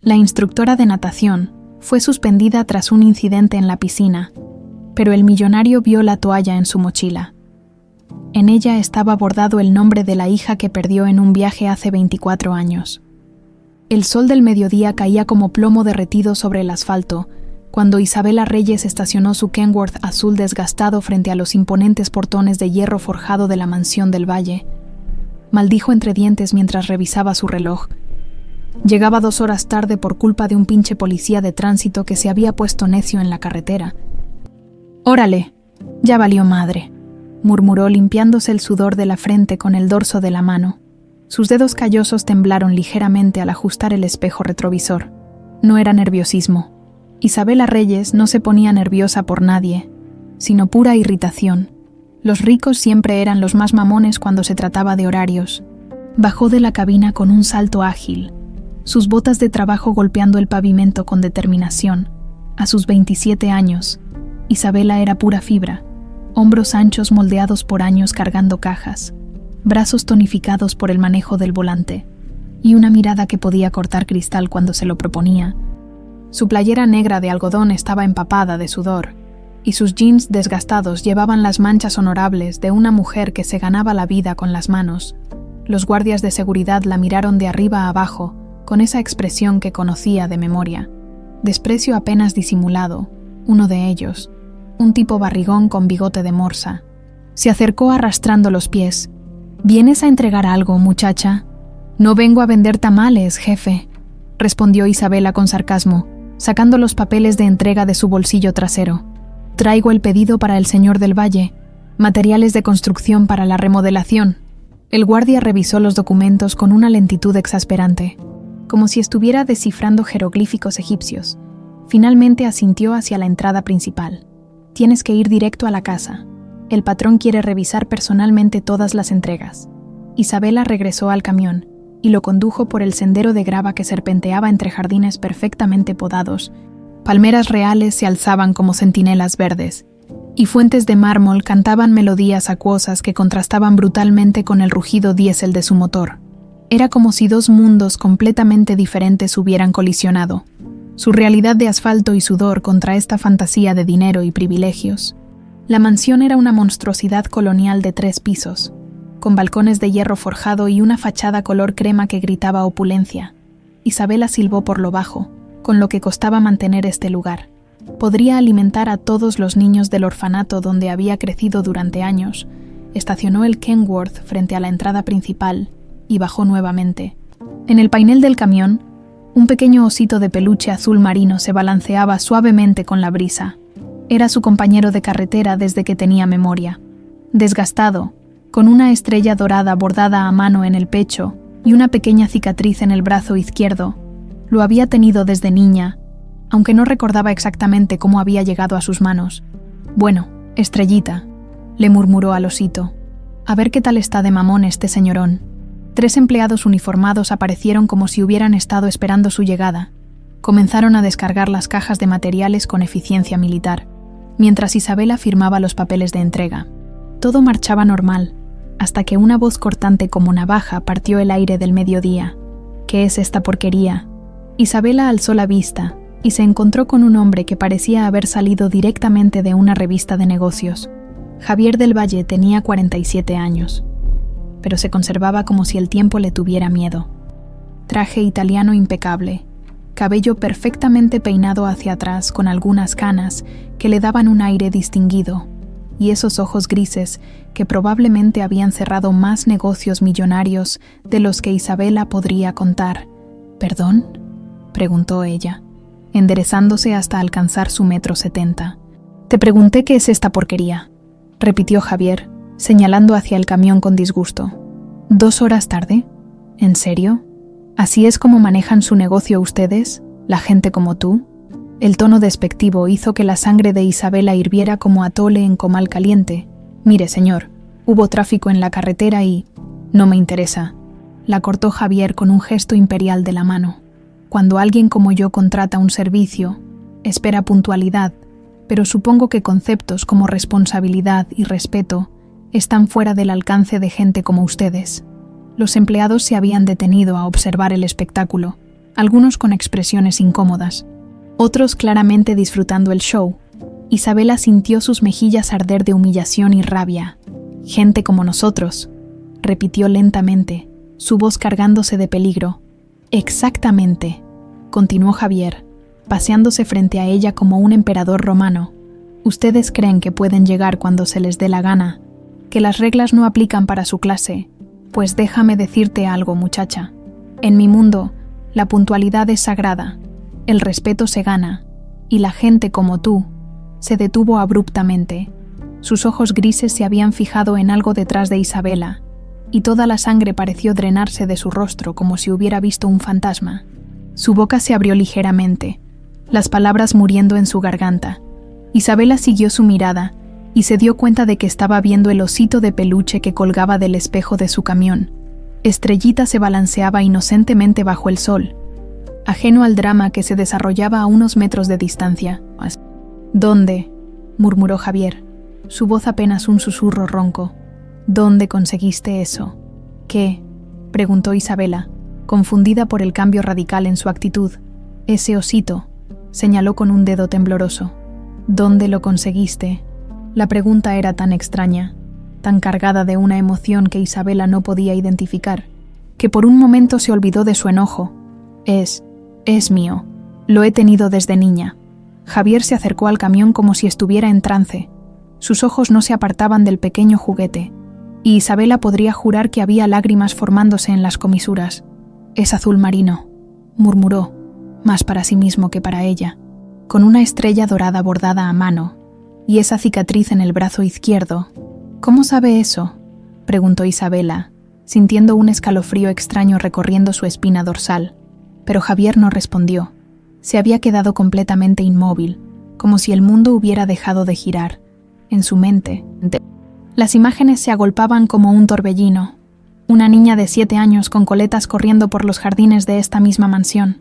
La instructora de natación fue suspendida tras un incidente en la piscina, pero el millonario vio la toalla en su mochila. En ella estaba bordado el nombre de la hija que perdió en un viaje hace 24 años. El sol del mediodía caía como plomo derretido sobre el asfalto cuando Isabela Reyes estacionó su Kenworth azul desgastado frente a los imponentes portones de hierro forjado de la mansión del Valle. Maldijo entre dientes mientras revisaba su reloj. Llegaba 2 horas tarde por culpa de un pinche policía de tránsito que se había puesto necio en la carretera. «Órale, ya valió madre», murmuró limpiándose el sudor de la frente con el dorso de la mano. Sus dedos callosos temblaron ligeramente al ajustar el espejo retrovisor. No era nerviosismo. Isabela Reyes no se ponía nerviosa por nadie, sino pura irritación. Los ricos siempre eran los más mamones cuando se trataba de horarios. Bajó de la cabina con un salto ágil, sus botas de trabajo golpeando el pavimento con determinación. A sus 27 años, Isabela era pura fibra, hombros anchos moldeados por años cargando cajas, brazos tonificados por el manejo del volante, y una mirada que podía cortar cristal cuando se lo proponía. Su playera negra de algodón estaba empapada de sudor, y sus jeans desgastados llevaban las manchas honorables de una mujer que se ganaba la vida con las manos. Los guardias de seguridad la miraron de arriba a abajo, con esa expresión que conocía de memoria. Desprecio apenas disimulado. Uno de ellos, un tipo barrigón con bigote de morsa, se acercó arrastrando los pies. «¿Vienes a entregar algo, muchacha?» «No vengo a vender tamales, jefe», respondió Isabela con sarcasmo, sacando los papeles de entrega de su bolsillo trasero. «Traigo el pedido para el señor del Valle, materiales de construcción para la remodelación». El guardia revisó los documentos con una lentitud exasperante, como si estuviera descifrando jeroglíficos egipcios. Finalmente asintió hacia la entrada principal. «Tienes que ir directo a la casa. El patrón quiere revisar personalmente todas las entregas». Isabela regresó al camión y lo condujo por el sendero de grava que serpenteaba entre jardines perfectamente podados. Palmeras reales se alzaban como centinelas verdes, y fuentes de mármol cantaban melodías acuosas que contrastaban brutalmente con el rugido diésel de su motor. Era como si 2 mundos completamente diferentes hubieran colisionado. Su realidad de asfalto y sudor contra esta fantasía de dinero y privilegios. La mansión era una monstruosidad colonial de 3 pisos, con balcones de hierro forjado y una fachada color crema que gritaba opulencia. Isabela silbó por lo bajo, con lo que costaba mantener este lugar. Podría alimentar a todos los niños del orfanato donde había crecido durante años. Estacionó el Kenworth frente a la entrada principal y bajó nuevamente. En el painel del camión, un pequeño osito de peluche azul marino se balanceaba suavemente con la brisa. Era su compañero de carretera desde que tenía memoria. Desgastado, con una estrella dorada bordada a mano en el pecho y una pequeña cicatriz en el brazo izquierdo. Lo había tenido desde niña, aunque no recordaba exactamente cómo había llegado a sus manos. «Bueno, Estrellita», le murmuró al osito. «A ver qué tal está de mamón este señorón». 3 empleados uniformados aparecieron como si hubieran estado esperando su llegada. Comenzaron a descargar las cajas de materiales con eficiencia militar, mientras Isabela firmaba los papeles de entrega. Todo marchaba normal, hasta que una voz cortante como navaja partió el aire del mediodía. «¿Qué es esta porquería?». Isabela alzó la vista y se encontró con un hombre que parecía haber salido directamente de una revista de negocios. Javier del Valle tenía 47 años, pero se conservaba como si el tiempo le tuviera miedo. Traje italiano impecable, cabello perfectamente peinado hacia atrás con algunas canas que le daban un aire distinguido, y esos ojos grises que probablemente habían cerrado más negocios millonarios de los que Isabela podría contar. «¿Perdón?», preguntó ella, enderezándose hasta alcanzar su 1,70 m. «Te pregunté qué es esta porquería», repitió Javier, señalando hacia el camión con disgusto. «¿2 horas tarde? ¿En serio? ¿Así es como manejan su negocio ustedes, la gente como tú?» El tono despectivo hizo que la sangre de Isabela hirviera como atole en comal caliente. «Mire, señor, hubo tráfico en la carretera y... no me interesa», la cortó Javier con un gesto imperial de la mano. «Cuando alguien como yo contrata un servicio, espera puntualidad, pero supongo que conceptos como responsabilidad y respeto están fuera del alcance de gente como ustedes». Los empleados se habían detenido a observar el espectáculo, algunos con expresiones incómodas, otros claramente disfrutando el show. Isabela sintió sus mejillas arder de humillación y rabia. «Gente como nosotros», repitió lentamente, su voz cargándose de peligro. «Exactamente», continuó Javier, paseándose frente a ella como un emperador romano. «Ustedes creen que pueden llegar cuando se les dé la gana, que las reglas no aplican para su clase. Pues déjame decirte algo, muchacha. En mi mundo, la puntualidad es sagrada, el respeto se gana, y la gente como tú». Se detuvo abruptamente. Sus ojos grises se habían fijado en algo detrás de Isabela, y toda la sangre pareció drenarse de su rostro como si hubiera visto un fantasma. Su boca se abrió ligeramente, las palabras muriendo en su garganta. Isabela siguió su mirada y se dio cuenta de que estaba viendo el osito de peluche que colgaba del espejo de su camión. Estrellita se balanceaba inocentemente bajo el sol, ajeno al drama que se desarrollaba a unos metros de distancia. «¿Dónde?», murmuró Javier, su voz apenas un susurro ronco. «¿Dónde conseguiste eso?». «¿Qué?», preguntó Isabela, confundida por el cambio radical en su actitud. «Ese osito», señaló con un dedo tembloroso. «¿Dónde lo conseguiste?». La pregunta era tan extraña, tan cargada de una emoción que Isabela no podía identificar, que por un momento se olvidó de su enojo. Es mío. Lo he tenido desde niña». Javier se acercó al camión como si estuviera en trance. Sus ojos no se apartaban del pequeño juguete, y Isabela podría jurar que había lágrimas formándose en las comisuras. «Es azul marino», murmuró, más para sí mismo que para ella, con una estrella dorada bordada a mano, y esa cicatriz en el brazo izquierdo. «¿Cómo sabe eso?», preguntó Isabela, sintiendo un escalofrío extraño recorriendo su espina dorsal. Pero Javier no respondió. Se había quedado completamente inmóvil, como si el mundo hubiera dejado de girar. En su mente, las imágenes se agolpaban como un torbellino. Una niña de 7 años con coletas corriendo por los jardines de esta misma mansión,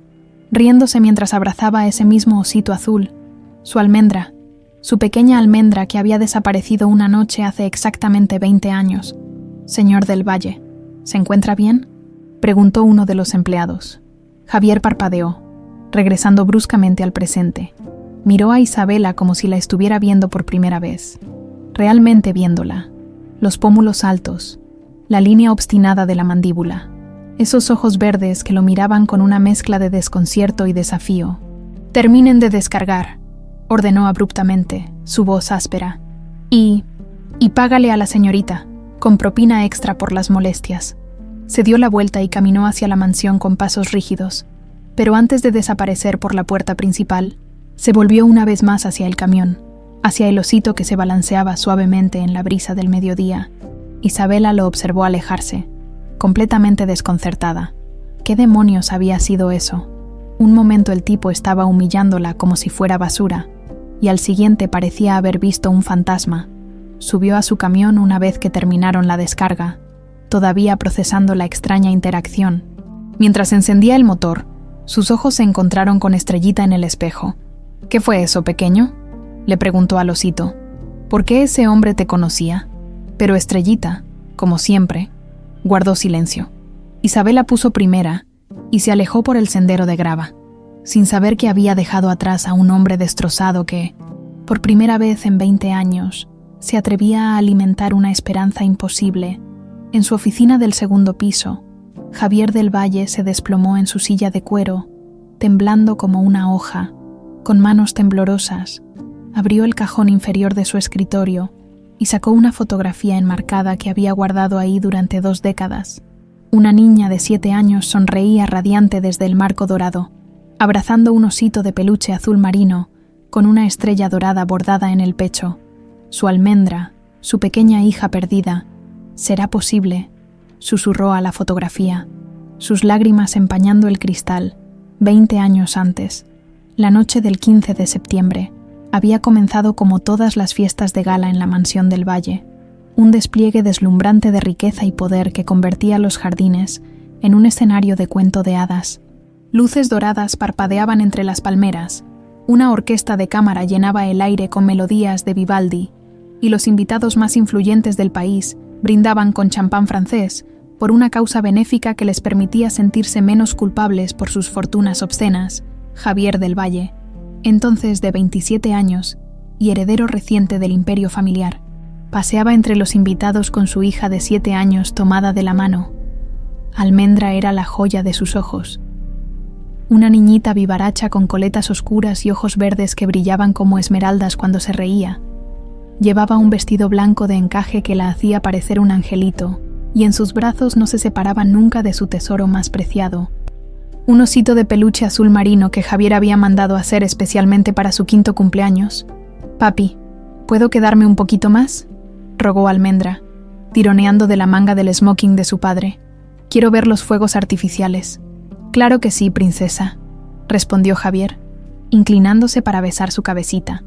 riéndose mientras abrazaba a ese mismo osito azul. Su almendra, su pequeña almendra que había desaparecido una noche hace exactamente 20 años. «Señor del Valle, ¿se encuentra bien?», preguntó uno de los empleados. Javier parpadeó, regresando bruscamente al presente. Miró a Isabela como si la estuviera viendo por primera vez. Realmente viéndola. Los pómulos altos, la línea obstinada de la mandíbula, esos ojos verdes que lo miraban con una mezcla de desconcierto y desafío. «Terminen de descargar», ordenó abruptamente, su voz áspera. Y págale a la señorita, con propina extra por las molestias». Se dio la vuelta y caminó hacia la mansión con pasos rígidos. Pero antes de desaparecer por la puerta principal, se volvió una vez más hacia el camión, hacia el osito que se balanceaba suavemente en la brisa del mediodía. Isabela lo observó alejarse, completamente desconcertada. ¿Qué demonios había sido eso? Un momento el tipo estaba humillándola como si fuera basura, y al siguiente parecía haber visto un fantasma. Subió a su camión una vez que terminaron la descarga, todavía procesando la extraña interacción. Mientras encendía el motor, sus ojos se encontraron con Estrellita en el espejo. «¿Qué fue eso, pequeño?», le preguntó al osito. «¿Por qué ese hombre te conocía?». Pero Estrellita, como siempre, guardó silencio. Isabela puso primera y se alejó por el sendero de grava, sin saber que había dejado atrás a un hombre destrozado que, por primera vez en 20 años, se atrevía a alimentar una esperanza imposible. En su oficina del segundo piso, Javier del Valle se desplomó en su silla de cuero, temblando como una hoja. Con manos temblorosas, abrió el cajón inferior de su escritorio y sacó una fotografía enmarcada que había guardado ahí durante 2 décadas. Una niña de 7 años sonreía radiante desde el marco dorado, abrazando un osito de peluche azul marino con una estrella dorada bordada en el pecho. Su almendra, su pequeña hija perdida. «¿Será posible?», susurró a la fotografía, sus lágrimas empañando el cristal. 20 años antes, la noche del 15 de septiembre, había comenzado como todas las fiestas de gala en la mansión del Valle, un despliegue deslumbrante de riqueza y poder que convertía los jardines en un escenario de cuento de hadas. Luces doradas parpadeaban entre las palmeras, una orquesta de cámara llenaba el aire con melodías de Vivaldi, y los invitados más influyentes del país brindaban con champán francés por una causa benéfica que les permitía sentirse menos culpables por sus fortunas obscenas, Javier del Valle, entonces de 27 años y heredero reciente del imperio familiar, paseaba entre los invitados con su hija de 7 años tomada de la mano. Almendra era la joya de sus ojos. Una niñita vivaracha con coletas oscuras y ojos verdes que brillaban como esmeraldas cuando se reía. Llevaba un vestido blanco de encaje que la hacía parecer un angelito, y en sus brazos no se separaba nunca de su tesoro más preciado, un osito de peluche azul marino que Javier había mandado hacer especialmente para su 5º cumpleaños. «Papi, ¿puedo quedarme un poquito más?», rogó Almendra, tironeando de la manga del smoking de su padre. «Quiero ver los fuegos artificiales». «Claro que sí, princesa», respondió Javier, inclinándose para besar su cabecita,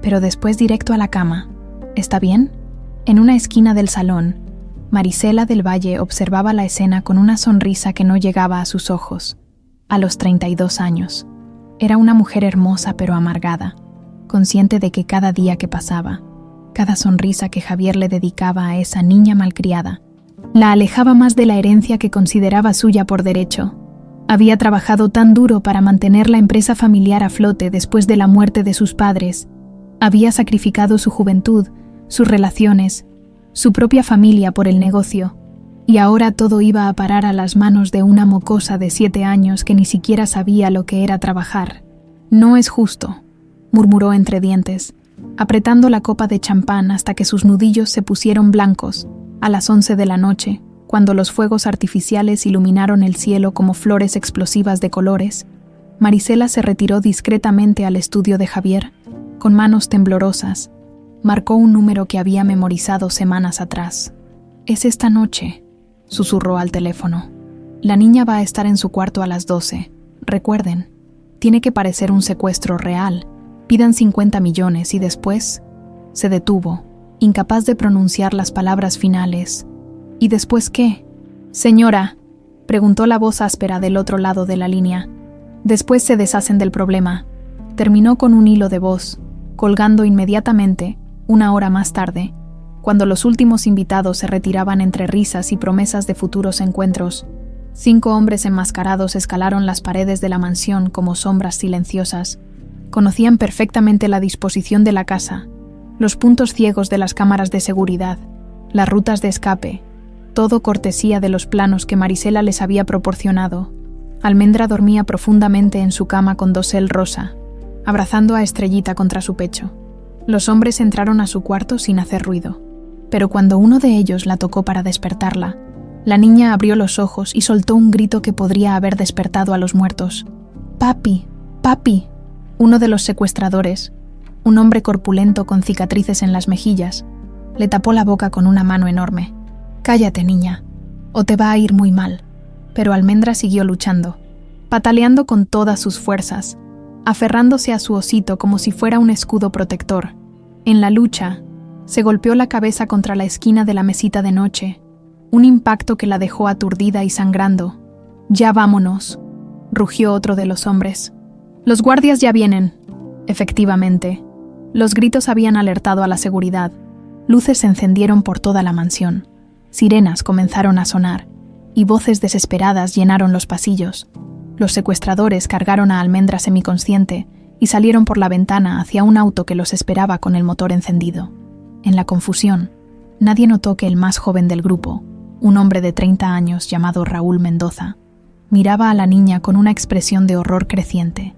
pero después directo a la cama. «¿Está bien?». En una esquina del salón, Marisela del Valle observaba la escena con una sonrisa que no llegaba a sus ojos. A los 32 años. Era una mujer hermosa pero amargada, consciente de que cada día que pasaba, cada sonrisa que Javier le dedicaba a esa niña malcriada, la alejaba más de la herencia que consideraba suya por derecho. Había trabajado tan duro para mantener la empresa familiar a flote después de la muerte de sus padres. Había sacrificado su juventud, sus relaciones, su propia familia por el negocio, y ahora todo iba a parar a las manos de una mocosa de 7 años que ni siquiera sabía lo que era trabajar. «No es justo», murmuró entre dientes, apretando la copa de champán hasta que sus nudillos se pusieron blancos, a las 11 de la noche, cuando los fuegos artificiales iluminaron el cielo como flores explosivas de colores. Marisela se retiró discretamente al estudio de Javier, con manos temblorosas. Marcó un número que había memorizado semanas atrás. «Es esta noche», susurró al teléfono. «La niña va a estar en su cuarto a las 12. Recuerden, tiene que parecer un secuestro real. Pidan 50 millones y después…». Se detuvo, incapaz de pronunciar las palabras finales. «¿Y después qué?». «Señora», preguntó la voz áspera del otro lado de la línea. «Después se deshacen del problema», terminó con un hilo de voz, colgando inmediatamente, 1 hora más tarde, cuando los últimos invitados se retiraban entre risas y promesas de futuros encuentros. 5 hombres enmascarados escalaron las paredes de la mansión como sombras silenciosas. Conocían perfectamente la disposición de la casa, los puntos ciegos de las cámaras de seguridad, las rutas de escape, todo cortesía de los planos que Marisela les había proporcionado. Almendra dormía profundamente en su cama con dosel rosa, abrazando a Estrellita contra su pecho. Los hombres entraron a su cuarto sin hacer ruido, pero cuando uno de ellos la tocó para despertarla, la niña abrió los ojos y soltó un grito que podría haber despertado a los muertos. «¡Papi! ¡Papi!». Uno de los secuestradores, un hombre corpulento con cicatrices en las mejillas, le tapó la boca con una mano enorme. «Cállate, niña, o te va a ir muy mal». Pero Almendra siguió luchando, pataleando con todas sus fuerzas, aferrándose a su osito como si fuera un escudo protector. En la lucha, se golpeó la cabeza contra la esquina de la mesita de noche, un impacto que la dejó aturdida y sangrando. «Ya vámonos», rugió otro de los hombres. «Los guardias ya vienen». Efectivamente, los gritos habían alertado a la seguridad. Luces se encendieron por toda la mansión. Sirenas comenzaron a sonar, y voces desesperadas llenaron los pasillos. Los secuestradores cargaron a Almendra semiconsciente y salieron por la ventana hacia un auto que los esperaba con el motor encendido. En la confusión, nadie notó que el más joven del grupo, un hombre de 30 años llamado Raúl Mendoza, miraba a la niña con una expresión de horror creciente.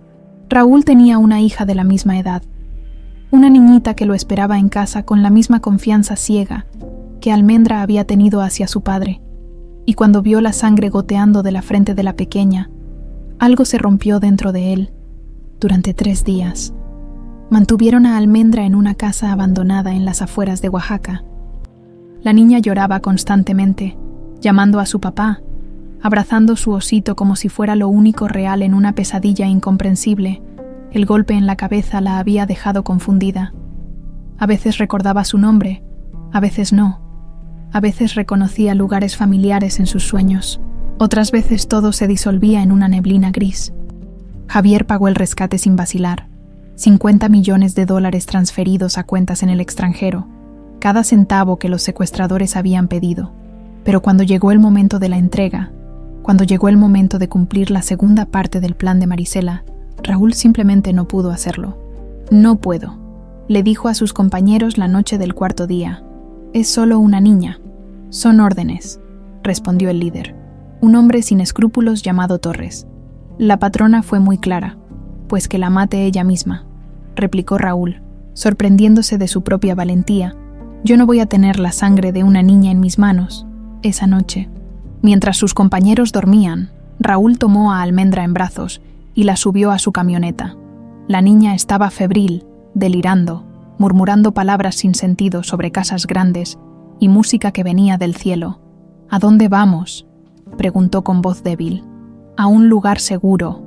Raúl tenía una hija de la misma edad, una niñita que lo esperaba en casa con la misma confianza ciega que Almendra había tenido hacia su padre, y cuando vio la sangre goteando de la frente de la pequeña, algo se rompió dentro de él. Durante 3 días, mantuvieron a Almendra en una casa abandonada en las afueras de Oaxaca. La niña lloraba constantemente, llamando a su papá, abrazando su osito como si fuera lo único real en una pesadilla incomprensible. El golpe en la cabeza la había dejado confundida. A veces recordaba su nombre, a veces no. A veces reconocía lugares familiares en sus sueños. Otras veces todo se disolvía en una neblina gris. Javier pagó el rescate sin vacilar. $50 millones transferidos a cuentas en el extranjero, cada centavo que los secuestradores habían pedido. Pero cuando llegó el momento de la entrega, cuando llegó el momento de cumplir la segunda parte del plan de Marisela, Raúl simplemente no pudo hacerlo. «No puedo», le dijo a sus compañeros la noche del cuarto día. «Es solo una niña». «Son órdenes», respondió el líder, un hombre sin escrúpulos llamado Torres. «La patrona fue muy clara, pues que la mate ella misma», replicó Raúl, sorprendiéndose de su propia valentía. «Yo no voy a tener la sangre de una niña en mis manos». Esa noche, mientras sus compañeros dormían, Raúl tomó a Almendra en brazos y la subió a su camioneta. La niña estaba febril, delirando, murmurando palabras sin sentido sobre casas grandes y música que venía del cielo. «¿A dónde vamos?», preguntó con voz débil. «A un lugar seguro,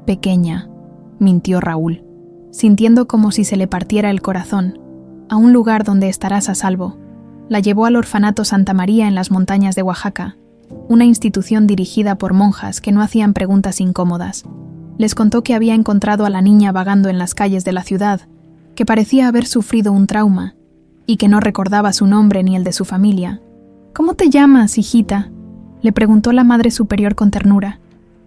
pequeña», mintió Raúl, sintiendo como si se le partiera el corazón. «A un lugar donde estarás a salvo». La llevó al orfanato Santa María en las montañas de Oaxaca, una institución dirigida por monjas que no hacían preguntas incómodas. Les contó que había encontrado a la niña vagando en las calles de la ciudad, que parecía haber sufrido un trauma y que no recordaba su nombre ni el de su familia. «¿Cómo te llamas, hijita?», le preguntó la Madre Superior con ternura.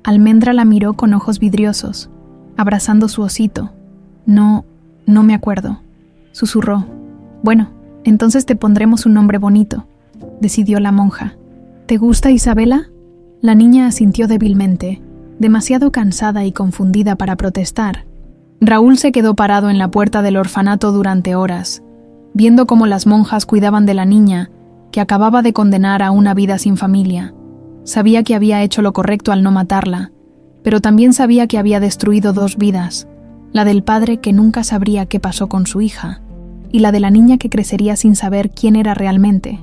Almendra la miró con ojos vidriosos, abrazando su osito. No me acuerdo», susurró. «Bueno, entonces te pondremos un nombre bonito», decidió la monja. «¿Te gusta Isabela?». La niña asintió débilmente, demasiado cansada y confundida para protestar. Raúl se quedó parado en la puerta del orfanato durante horas, viendo cómo las monjas cuidaban de la niña, que acababa de condenar a una vida sin familia. Sabía que había hecho lo correcto al no matarla, pero también sabía que había destruido 2 vidas, la del padre que nunca sabría qué pasó con su hija, y la de la niña que crecería sin saber quién era realmente.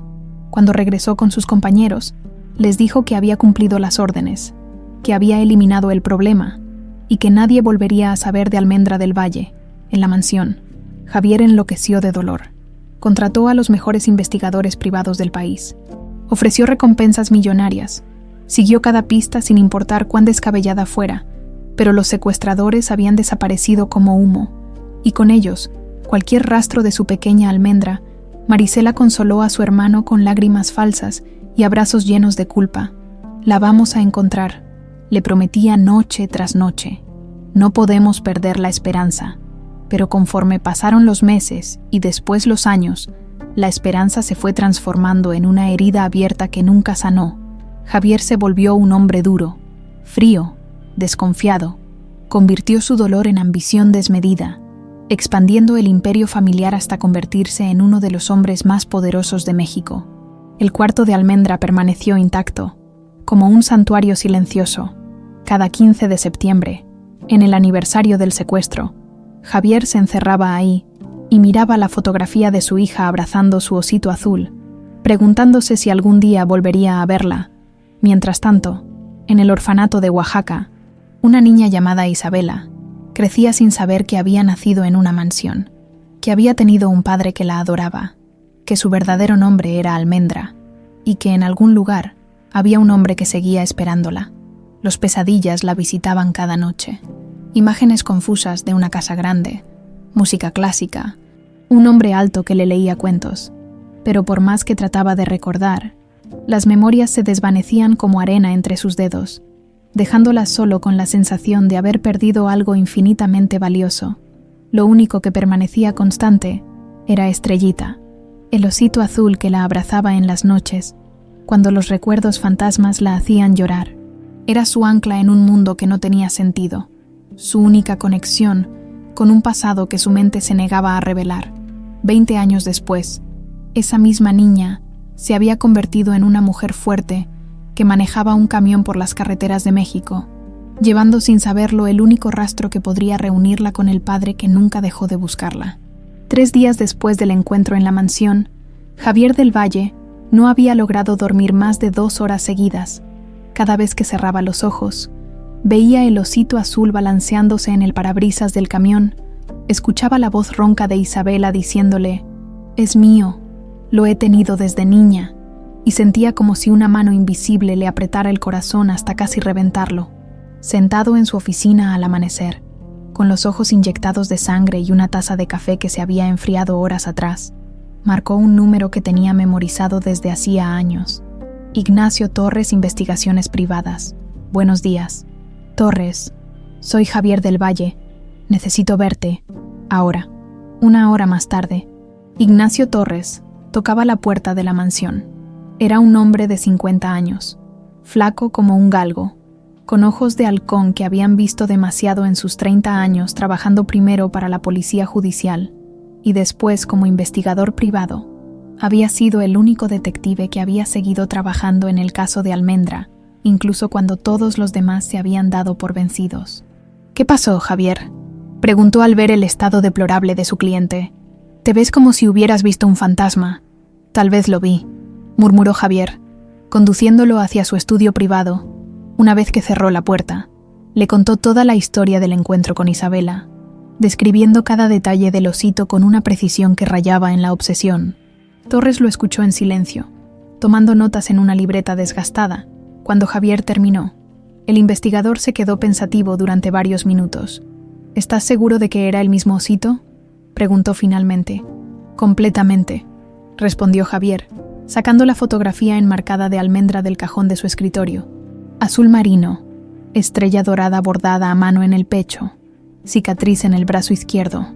Cuando regresó con sus compañeros, les dijo que había cumplido las órdenes, que había eliminado el problema, y que nadie volvería a saber de Almendra del Valle, en la mansión. Javier enloqueció de dolor. Contrató a los mejores investigadores privados del país. Ofreció recompensas millonarias. Siguió cada pista sin importar cuán descabellada fuera, pero los secuestradores habían desaparecido como humo, y con ellos, cualquier rastro de su pequeña Almendra. Marisela consoló a su hermano con lágrimas falsas y abrazos llenos de culpa. «La vamos a encontrar», le prometía noche tras noche. «No podemos perder la esperanza». Pero conforme pasaron los meses y después los años, la esperanza se fue transformando en una herida abierta que nunca sanó. Javier se volvió un hombre duro, frío, desconfiado. Convirtió su dolor en ambición desmedida, expandiendo el imperio familiar hasta convertirse en uno de los hombres más poderosos de México. El cuarto de Almendra permaneció intacto, como un santuario silencioso. Cada 15 de septiembre, en el aniversario del secuestro, Javier se encerraba ahí y miraba la fotografía de su hija abrazando su osito azul, preguntándose si algún día volvería a verla. Mientras tanto, en el orfanato de Oaxaca, una niña llamada Isabela crecía sin saber que había nacido en una mansión, que había tenido un padre que la adoraba, que su verdadero nombre era Almendra, y que en algún lugar había un hombre que seguía esperándola. Los pesadillas la visitaban cada noche. Imágenes confusas de una casa grande, música clásica, un hombre alto que le leía cuentos. Pero por más que trataba de recordar, las memorias se desvanecían como arena entre sus dedos, dejándola solo con la sensación de haber perdido algo infinitamente valioso. Lo único que permanecía constante era Estrellita, el osito azul que la abrazaba en las noches, cuando los recuerdos fantasmas la hacían llorar. Era su ancla en un mundo que no tenía sentido, su única conexión con un pasado que su mente se negaba a revelar. 20 años después, esa misma niña se había convertido en una mujer fuerte que manejaba un camión por las carreteras de México, llevando sin saberlo el único rastro que podría reunirla con el padre que nunca dejó de buscarla. 3 días después del encuentro en la mansión, Javier del Valle no había logrado dormir más de 2 horas seguidas. Cada vez que cerraba los ojos, veía el osito azul balanceándose en el parabrisas del camión, escuchaba la voz ronca de Isabela diciéndole: «Es mío, lo he tenido desde niña», y sentía como si una mano invisible le apretara el corazón hasta casi reventarlo. Sentado en su oficina al amanecer, con los ojos inyectados de sangre y una taza de café que se había enfriado horas atrás, marcó un número que tenía memorizado desde hacía años. Ignacio Torres, Investigaciones Privadas. Buenos días. Torres, soy Javier del Valle. Necesito verte. Ahora. 1 hora más tarde. Ignacio Torres tocaba la puerta de la mansión. Era un hombre de 50 años, flaco como un galgo, con ojos de halcón que habían visto demasiado en sus 30 años trabajando primero para la policía judicial y después como investigador privado. Había sido el único detective que había seguido trabajando en el caso de Almendra, incluso cuando todos los demás se habían dado por vencidos. «¿Qué pasó, Javier?», preguntó al ver el estado deplorable de su cliente. «Te ves como si hubieras visto un fantasma». «Tal vez lo vi», murmuró Javier, conduciéndolo hacia su estudio privado. Una vez que cerró la puerta, le contó toda la historia del encuentro con Isabela, describiendo cada detalle del osito con una precisión que rayaba en la obsesión. Torres lo escuchó en silencio, tomando notas en una libreta desgastada. Cuando Javier terminó, el investigador se quedó pensativo durante varios minutos. «¿Estás seguro de que era el mismo osito?», preguntó finalmente. «Completamente», respondió Javier, sacando la fotografía enmarcada de Almendra del cajón de su escritorio. Azul marino, estrella dorada bordada a mano en el pecho, cicatriz en el brazo izquierdo,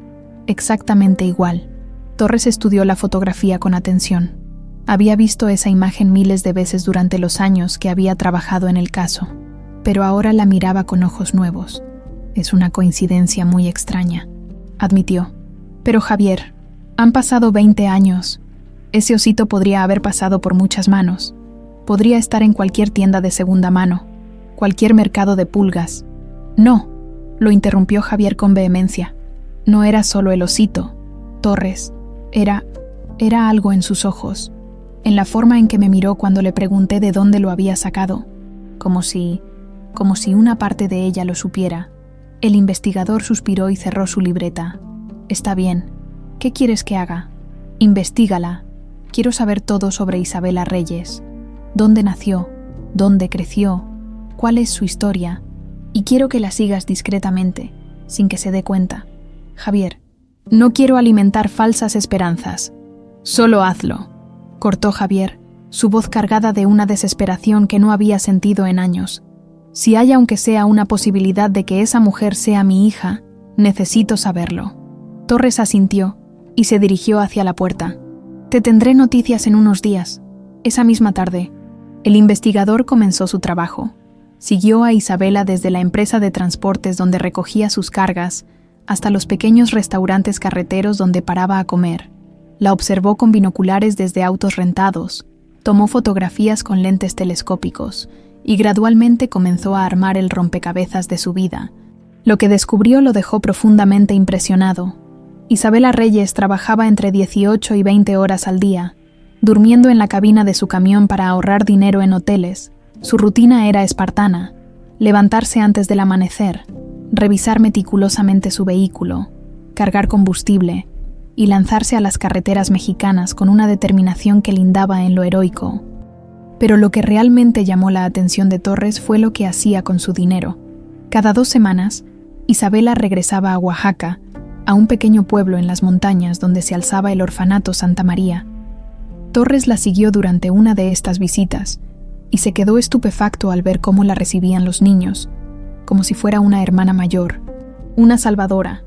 exactamente igual. Torres estudió la fotografía con atención. Había visto esa imagen miles de veces durante los años que había trabajado en el caso, pero ahora la miraba con ojos nuevos. «Es una coincidencia muy extraña», admitió. «Pero Javier, han pasado 20 años. Ese osito podría haber pasado por muchas manos. Podría estar en cualquier tienda de segunda mano, cualquier mercado de pulgas». «No», lo interrumpió Javier con vehemencia. «No era solo el osito, Torres. Era algo en sus ojos, en la forma en que me miró cuando le pregunté de dónde lo había sacado, como si una parte de ella lo supiera». El investigador suspiró y cerró su libreta. «Está bien. ¿Qué quieres que haga?» «Investígala. Quiero saber todo sobre Isabela Reyes. ¿Dónde nació? ¿Dónde creció? ¿Cuál es su historia? Y quiero que la sigas discretamente, sin que se dé cuenta. Javier, no quiero alimentar falsas esperanzas. Solo hazlo», cortó Javier, su voz cargada de una desesperación que no había sentido en años. «Si hay aunque sea una posibilidad de que esa mujer sea mi hija, necesito saberlo». Torres asintió y se dirigió hacia la puerta. «Te tendré noticias en unos días». Esa misma tarde, el investigador comenzó su trabajo. Siguió a Isabela desde la empresa de transportes donde recogía sus cargas hasta los pequeños restaurantes carreteros donde paraba a comer. La observó con binoculares desde autos rentados, tomó fotografías con lentes telescópicos y gradualmente comenzó a armar el rompecabezas de su vida. Lo que descubrió lo dejó profundamente impresionado. Isabela Reyes trabajaba entre 18 y 20 horas al día, durmiendo en la cabina de su camión para ahorrar dinero en hoteles. Su rutina era espartana: levantarse antes del amanecer, revisar meticulosamente su vehículo, cargar combustible y lanzarse a las carreteras mexicanas con una determinación que lindaba en lo heroico. Pero lo que realmente llamó la atención de Torres fue lo que hacía con su dinero. Cada 2 semanas, Isabela regresaba a Oaxaca, a un pequeño pueblo en las montañas donde se alzaba el orfanato Santa María. Torres la siguió durante una de estas visitas y se quedó estupefacto al ver cómo la recibían los niños, como si fuera una hermana mayor, una salvadora,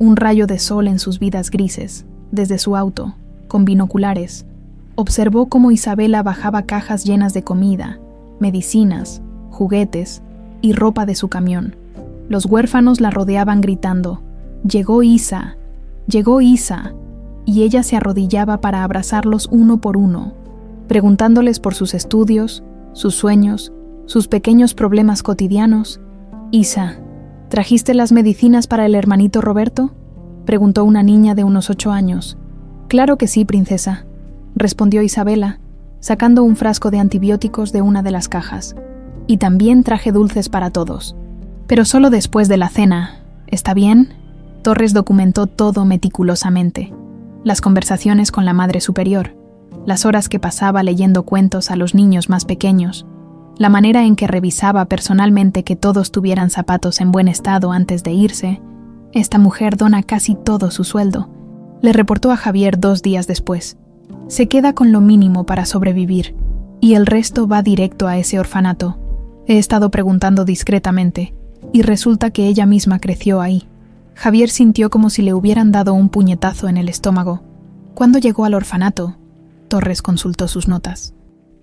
un rayo de sol en sus vidas grises. Desde su auto, con binoculares, observó cómo Isabela bajaba cajas llenas de comida, medicinas, juguetes y ropa de su camión. Los huérfanos la rodeaban gritando: «¡Llegó Isa! ¡Llegó Isa!», y ella se arrodillaba para abrazarlos uno por uno, preguntándoles por sus estudios, sus sueños, sus pequeños problemas cotidianos. «Isa, ¿trajiste las medicinas para el hermanito Roberto?», preguntó una niña de unos 8 años. «Claro que sí, princesa», respondió Isabela, sacando un frasco de antibióticos de una de las cajas. «Y también traje dulces para todos. Pero solo después de la cena, ¿está bien?». Torres documentó todo meticulosamente: las conversaciones con la Madre Superior, las horas que pasaba leyendo cuentos a los niños más pequeños, la manera en que revisaba personalmente que todos tuvieran zapatos en buen estado antes de irse. «Esta mujer dona casi todo su sueldo», le reportó a Javier 2 días después. «Se queda con lo mínimo para sobrevivir. y el resto va directo a ese orfanato. He estado preguntando discretamente, y resulta que ella misma creció ahí. Javier sintió como si le hubieran dado un puñetazo en el estómago. ¿Cuándo llegó al orfanato? Torres consultó sus notas.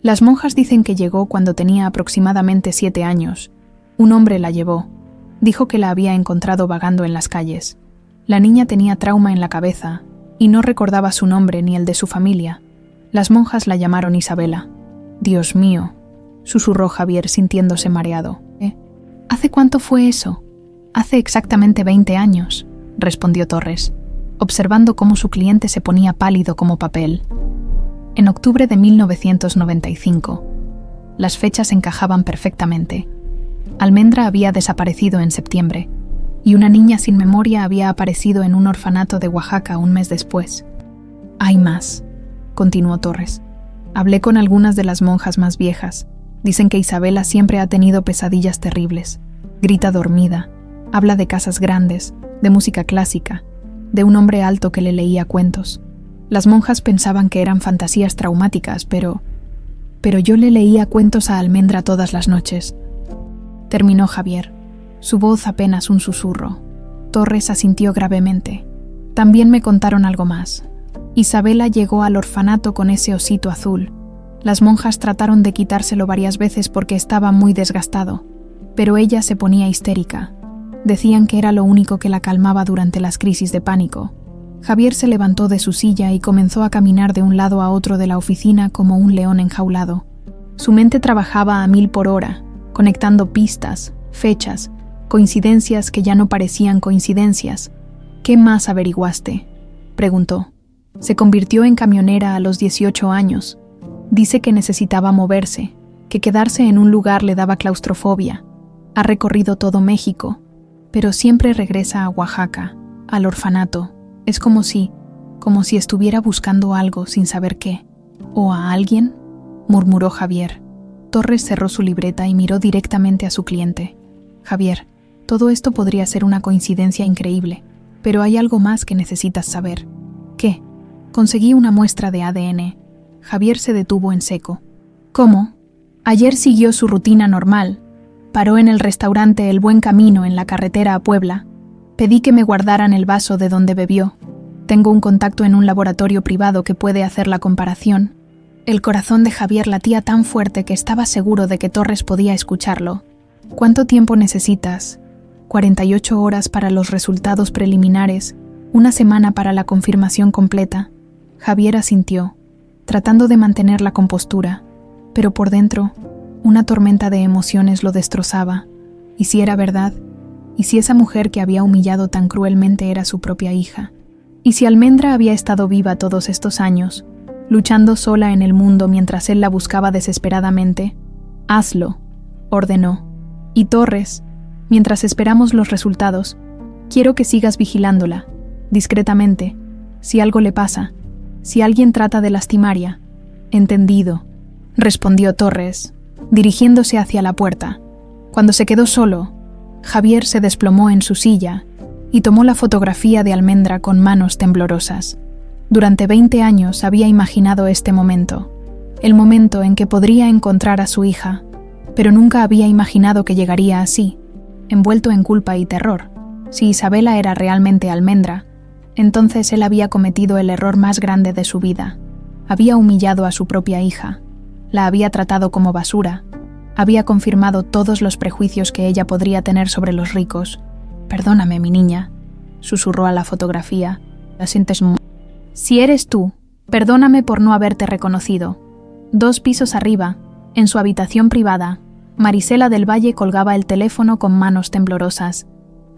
Las monjas dicen que llegó cuando tenía aproximadamente 7 años. Un hombre la llevó. Dijo que la había encontrado vagando en las calles. La niña tenía trauma en la cabeza y no recordaba su nombre ni el de su familia. Las monjas la llamaron Isabela. Dios mío, susurró Javier sintiéndose mareado. ¿Hace cuánto fue eso? Hace exactamente 20 años, respondió Torres, observando cómo su cliente se ponía pálido como papel. En octubre de 1995. Las fechas encajaban perfectamente. Almendra había desaparecido en septiembre, y una niña sin memoria había aparecido en un orfanato de Oaxaca un mes después. Hay más, continuó Torres. Hablé con algunas de las monjas más viejas. Dicen que Isabela siempre ha tenido pesadillas terribles. Grita dormida, habla de casas grandes, de música clásica, de un hombre alto que le leía cuentos. Las monjas pensaban que eran fantasías traumáticas, pero yo le leía cuentos a Almendra todas las noches. Terminó Javier, su voz apenas un susurro. Torres asintió gravemente. También me contaron algo más. Isabela llegó al orfanato con ese osito azul. Las monjas trataron de quitárselo varias veces porque estaba muy desgastado, pero ella se ponía histérica. Decían que era lo único que la calmaba durante las crisis de pánico. Javier se levantó de su silla y comenzó a caminar de un lado a otro de la oficina como un león enjaulado. Su mente trabajaba a 1000 por hora, conectando pistas, fechas, coincidencias que ya no parecían coincidencias. ¿Qué más averiguaste?, preguntó. Se convirtió en camionera a los 18 años. Dice que necesitaba moverse, que quedarse en un lugar le daba claustrofobia. Ha recorrido todo México, pero siempre regresa a Oaxaca, al orfanato. Es como si estuviera buscando algo sin saber qué. ¿O a alguien?, murmuró Javier. Torres cerró su libreta y miró directamente a su cliente. Javier, todo esto podría ser una coincidencia increíble, pero hay algo más que necesitas saber. ¿Qué? Conseguí una muestra de ADN. Javier se detuvo en seco. ¿Cómo? Ayer siguió su rutina normal. Paró en el restaurante El Buen Camino en la carretera a Puebla. Pedí que me guardaran el vaso de donde bebió. Tengo un contacto en un laboratorio privado que puede hacer la comparación. El corazón de Javier latía tan fuerte que estaba seguro de que Torres podía escucharlo. ¿Cuánto tiempo necesitas? 48 horas para los resultados preliminares, 1 semana para la confirmación completa. Javier asintió, tratando de mantener la compostura, pero por dentro, una tormenta de emociones lo destrozaba. ¿Y si era verdad? ¿Y si esa mujer que había humillado tan cruelmente era su propia hija? ¿Y si Almendra había estado viva todos estos años, luchando sola en el mundo mientras él la buscaba desesperadamente? Hazlo, ordenó. Y Torres, mientras esperamos los resultados, quiero que sigas vigilándola, discretamente, si algo le pasa, si alguien trata de lastimarla. Entendido, respondió Torres, dirigiéndose hacia la puerta. Cuando se quedó solo, Javier se desplomó en su silla y tomó la fotografía de Almendra con manos temblorosas. Durante 20 años había imaginado este momento, el momento en que podría encontrar a su hija, pero nunca había imaginado que llegaría así, envuelto en culpa y terror. Si Isabela era realmente Almendra, entonces él había cometido el error más grande de su vida. Había humillado a su propia hija, la había tratado como basura, había confirmado todos los prejuicios que ella podría tener sobre los ricos. «Perdóname, mi niña», susurró a la fotografía. «La sientes muy... Si eres tú, perdóname por no haberte reconocido». 2 pisos arriba, en su habitación privada, Marisela del Valle colgaba el teléfono con manos temblorosas.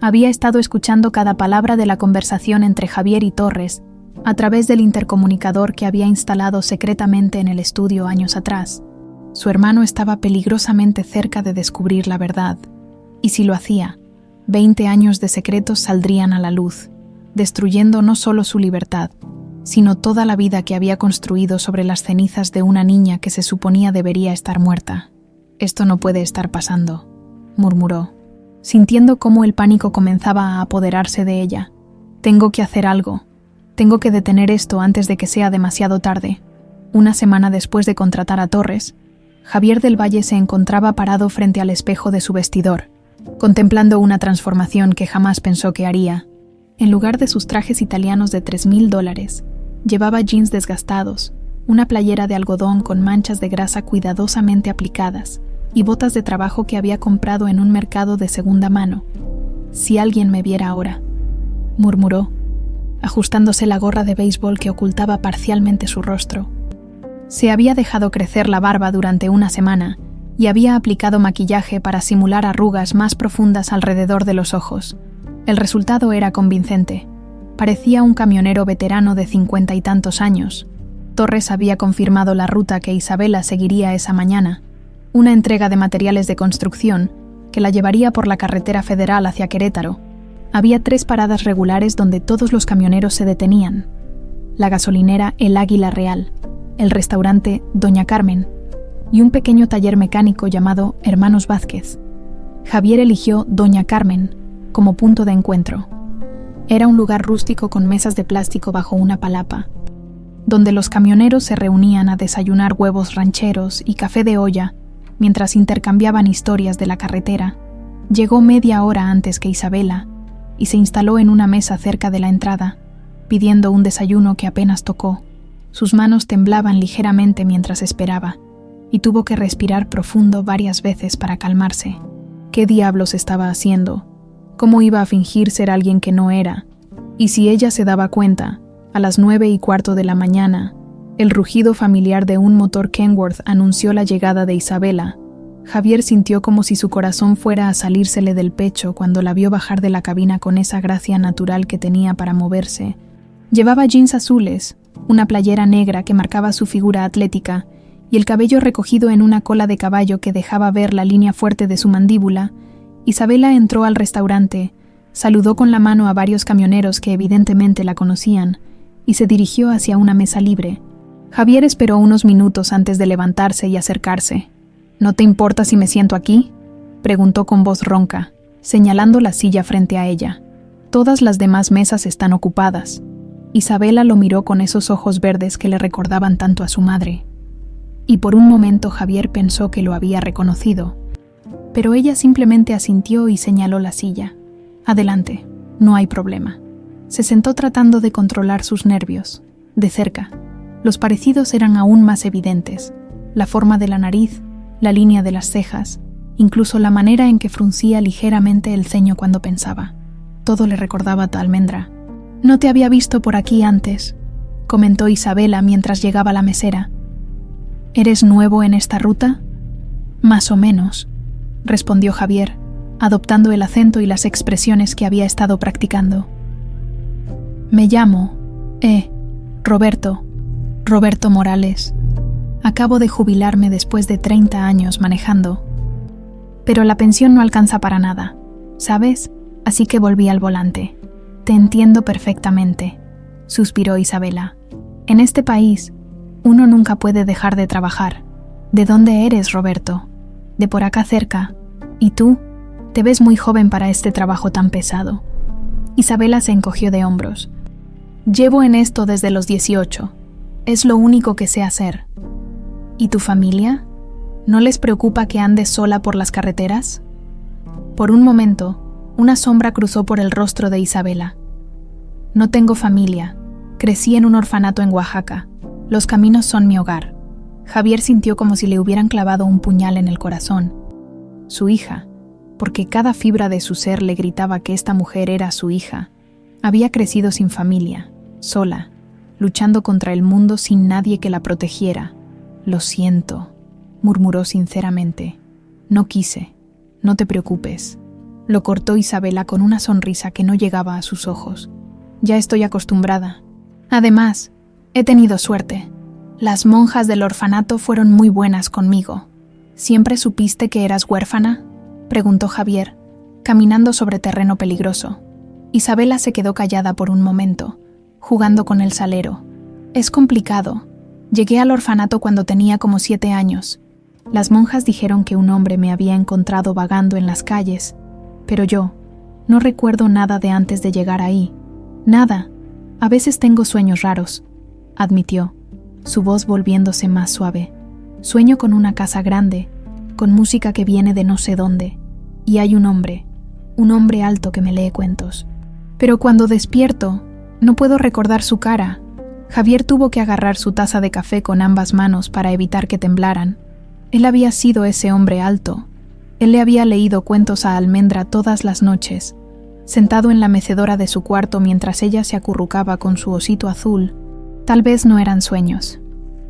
Había estado escuchando cada palabra de la conversación entre Javier y Torres a través del intercomunicador que había instalado secretamente en el estudio años atrás. Su hermano estaba peligrosamente cerca de descubrir la verdad, y si lo hacía, 20 años de secretos saldrían a la luz, destruyendo no solo su libertad, sino toda la vida que había construido sobre las cenizas de una niña que se suponía debería estar muerta. «Esto no puede estar pasando», murmuró, sintiendo cómo el pánico comenzaba a apoderarse de ella. «Tengo que hacer algo. Tengo que detener esto antes de que sea demasiado tarde». 1 semana después de contratar a Torres, Javier del Valle se encontraba parado frente al espejo de su vestidor, contemplando una transformación que jamás pensó que haría. En lugar de sus trajes italianos de $3,000, llevaba jeans desgastados, una playera de algodón con manchas de grasa cuidadosamente aplicadas y botas de trabajo que había comprado en un mercado de segunda mano. «Si alguien me viera ahora», murmuró, ajustándose la gorra de béisbol que ocultaba parcialmente su rostro. Se había dejado crecer la barba durante una semana y había aplicado maquillaje para simular arrugas más profundas alrededor de los ojos. El resultado era convincente. Parecía un camionero veterano de 50 y tantos años. Torres había confirmado la ruta que Isabela seguiría esa mañana, una entrega de materiales de construcción que la llevaría por la carretera federal hacia Querétaro. Había 3 paradas regulares donde todos los camioneros se detenían: la gasolinera El Águila Real, el restaurante Doña Carmen y un pequeño taller mecánico llamado Hermanos Vázquez. Javier eligió Doña Carmen como punto de encuentro. Era un lugar rústico con mesas de plástico bajo una palapa, donde los camioneros se reunían a desayunar huevos rancheros y café de olla mientras intercambiaban historias de la carretera. Llegó media hora antes que Isabela y se instaló en una mesa cerca de la entrada, pidiendo un desayuno que apenas tocó. Sus manos temblaban ligeramente mientras esperaba, y tuvo que respirar profundo varias veces para calmarse. ¿Qué diablos estaba haciendo? ¿Cómo iba a fingir ser alguien que no era? Y si ella se daba cuenta, a las 9:15 de la mañana, el rugido familiar de un motor Kenworth anunció la llegada de Isabela. Javier sintió como si su corazón fuera a salírsele del pecho cuando la vio bajar de la cabina con esa gracia natural que tenía para moverse. Llevaba jeans azules, una playera negra que marcaba su figura atlética y el cabello recogido en una cola de caballo que dejaba ver la línea fuerte de su mandíbula. Isabela entró al restaurante, saludó con la mano a varios camioneros que evidentemente la conocían y se dirigió hacia una mesa libre. Javier esperó unos minutos antes de levantarse y acercarse. «¿No te importa si me siento aquí?», preguntó con voz ronca, señalando la silla frente a ella. «Todas las demás mesas están ocupadas». Isabela lo miró con esos ojos verdes que le recordaban tanto a su madre. Y por un momento Javier pensó que lo había reconocido. Pero ella simplemente asintió y señaló la silla. «Adelante, no hay problema». Se sentó tratando de controlar sus nervios. De cerca, los parecidos eran aún más evidentes. La forma de la nariz, la línea de las cejas, incluso la manera en que fruncía ligeramente el ceño cuando pensaba. Todo le recordaba a Almendra. «No te había visto por aquí antes», comentó Isabela mientras llegaba la mesera. «¿Eres nuevo en esta ruta?» «Más o menos», respondió Javier, adoptando el acento y las expresiones que había estado practicando. «Me llamo, Roberto Morales. Acabo de jubilarme después de 30 años manejando. Pero la pensión no alcanza para nada, ¿sabes? Así que volví al volante». «Te entiendo perfectamente», suspiró Isabela. «En este país, uno nunca puede dejar de trabajar. ¿De dónde eres, Roberto?» «De por acá cerca. ¿Y tú? Te ves muy joven para este trabajo tan pesado». Isabela se encogió de hombros. «Llevo en esto desde los 18. Es lo único que sé hacer». «¿Y tu familia? ¿No les preocupa que andes sola por las carreteras?» Por un momento, una sombra cruzó por el rostro de Isabela. «No tengo familia. Crecí en un orfanato en Oaxaca. Los caminos son mi hogar». Javier sintió como si le hubieran clavado un puñal en el corazón. Su hija, porque cada fibra de su ser le gritaba que esta mujer era su hija, había crecido sin familia, sola, luchando contra el mundo sin nadie que la protegiera. «Lo siento», murmuró sinceramente. «No quise. No te preocupes». Lo cortó Isabela con una sonrisa que no llegaba a sus ojos. «Ya estoy acostumbrada. Además, he tenido suerte. Las monjas del orfanato fueron muy buenas conmigo». «¿Siempre supiste que eras huérfana?», preguntó Javier, caminando sobre terreno peligroso. Isabela se quedó callada por un momento, jugando con el salero. «Es complicado. Llegué al orfanato cuando tenía como 7 años. Las monjas dijeron que un hombre me había encontrado vagando en las calles, pero yo no recuerdo nada de antes de llegar ahí. Nada. A veces tengo sueños raros», admitió, su voz volviéndose más suave. Sueño con una casa grande, con música que viene de no sé dónde, y hay un hombre alto que me lee cuentos. Pero cuando despierto, no puedo recordar su cara. Javier tuvo que agarrar su taza de café con ambas manos para evitar que temblaran. Él había sido ese hombre alto. Él le había leído cuentos a Almendra todas las noches, sentado en la mecedora de su cuarto mientras ella se acurrucaba con su osito azul. Tal vez no eran sueños,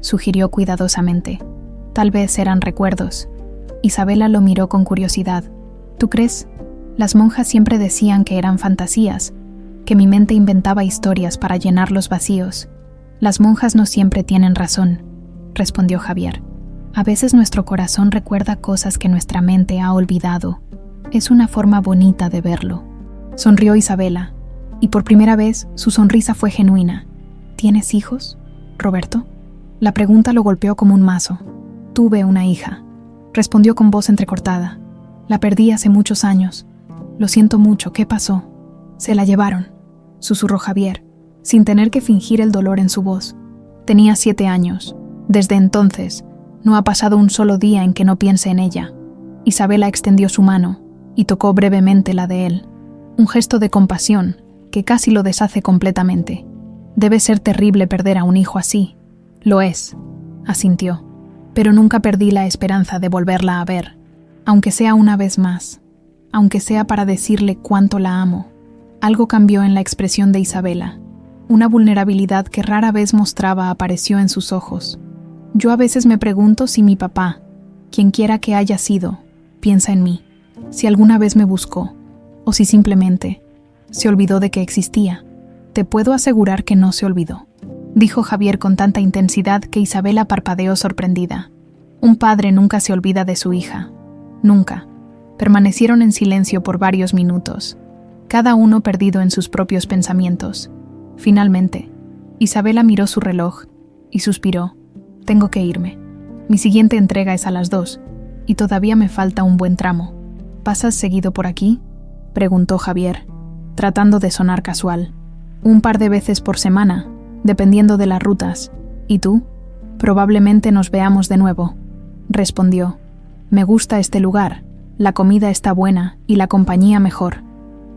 sugirió cuidadosamente. Tal vez eran recuerdos. Isabela lo miró con curiosidad. ¿Tú crees? Las monjas siempre decían que eran fantasías, que mi mente inventaba historias para llenar los vacíos. Las monjas no siempre tienen razón, respondió Javier. A veces nuestro corazón recuerda cosas que nuestra mente ha olvidado. Es una forma bonita de verlo. Sonrió Isabela, y por primera vez su sonrisa fue genuina. ¿Tienes hijos, Roberto? La pregunta lo golpeó como un mazo. Tuve una hija, respondió con voz entrecortada. La perdí hace muchos años. Lo siento mucho, ¿qué pasó? Se la llevaron, susurró Javier, sin tener que fingir el dolor en su voz. Tenía 7 años. Desde entonces, no ha pasado un solo día en que no piense en ella. Isabela extendió su mano y tocó brevemente la de él. Un gesto de compasión que casi lo deshace completamente. Debe ser terrible perder a un hijo así. Lo es, asintió. Pero nunca perdí la esperanza de volverla a ver, aunque sea una vez más, aunque sea para decirle cuánto la amo. Algo cambió en la expresión de Isabela. Una vulnerabilidad que rara vez mostraba apareció en sus ojos. Yo a veces me pregunto si mi papá, quien quiera que haya sido, piensa en mí, si alguna vez me buscó, o si simplemente se olvidó de que existía. Te puedo asegurar que no se olvidó, dijo Javier con tanta intensidad que Isabela parpadeó sorprendida. Un padre nunca se olvida de su hija. Nunca. Permanecieron en silencio por varios minutos, cada uno perdido en sus propios pensamientos. Finalmente, Isabela miró su reloj y suspiró. Tengo que irme. Mi siguiente entrega es a las 2, y todavía me falta un buen tramo. ¿Pasas seguido por aquí?, preguntó Javier, tratando de sonar casual. Un par de veces por semana, dependiendo de las rutas. ¿Y tú? Probablemente nos veamos de nuevo, respondió. Me gusta este lugar, la comida está buena y la compañía mejor.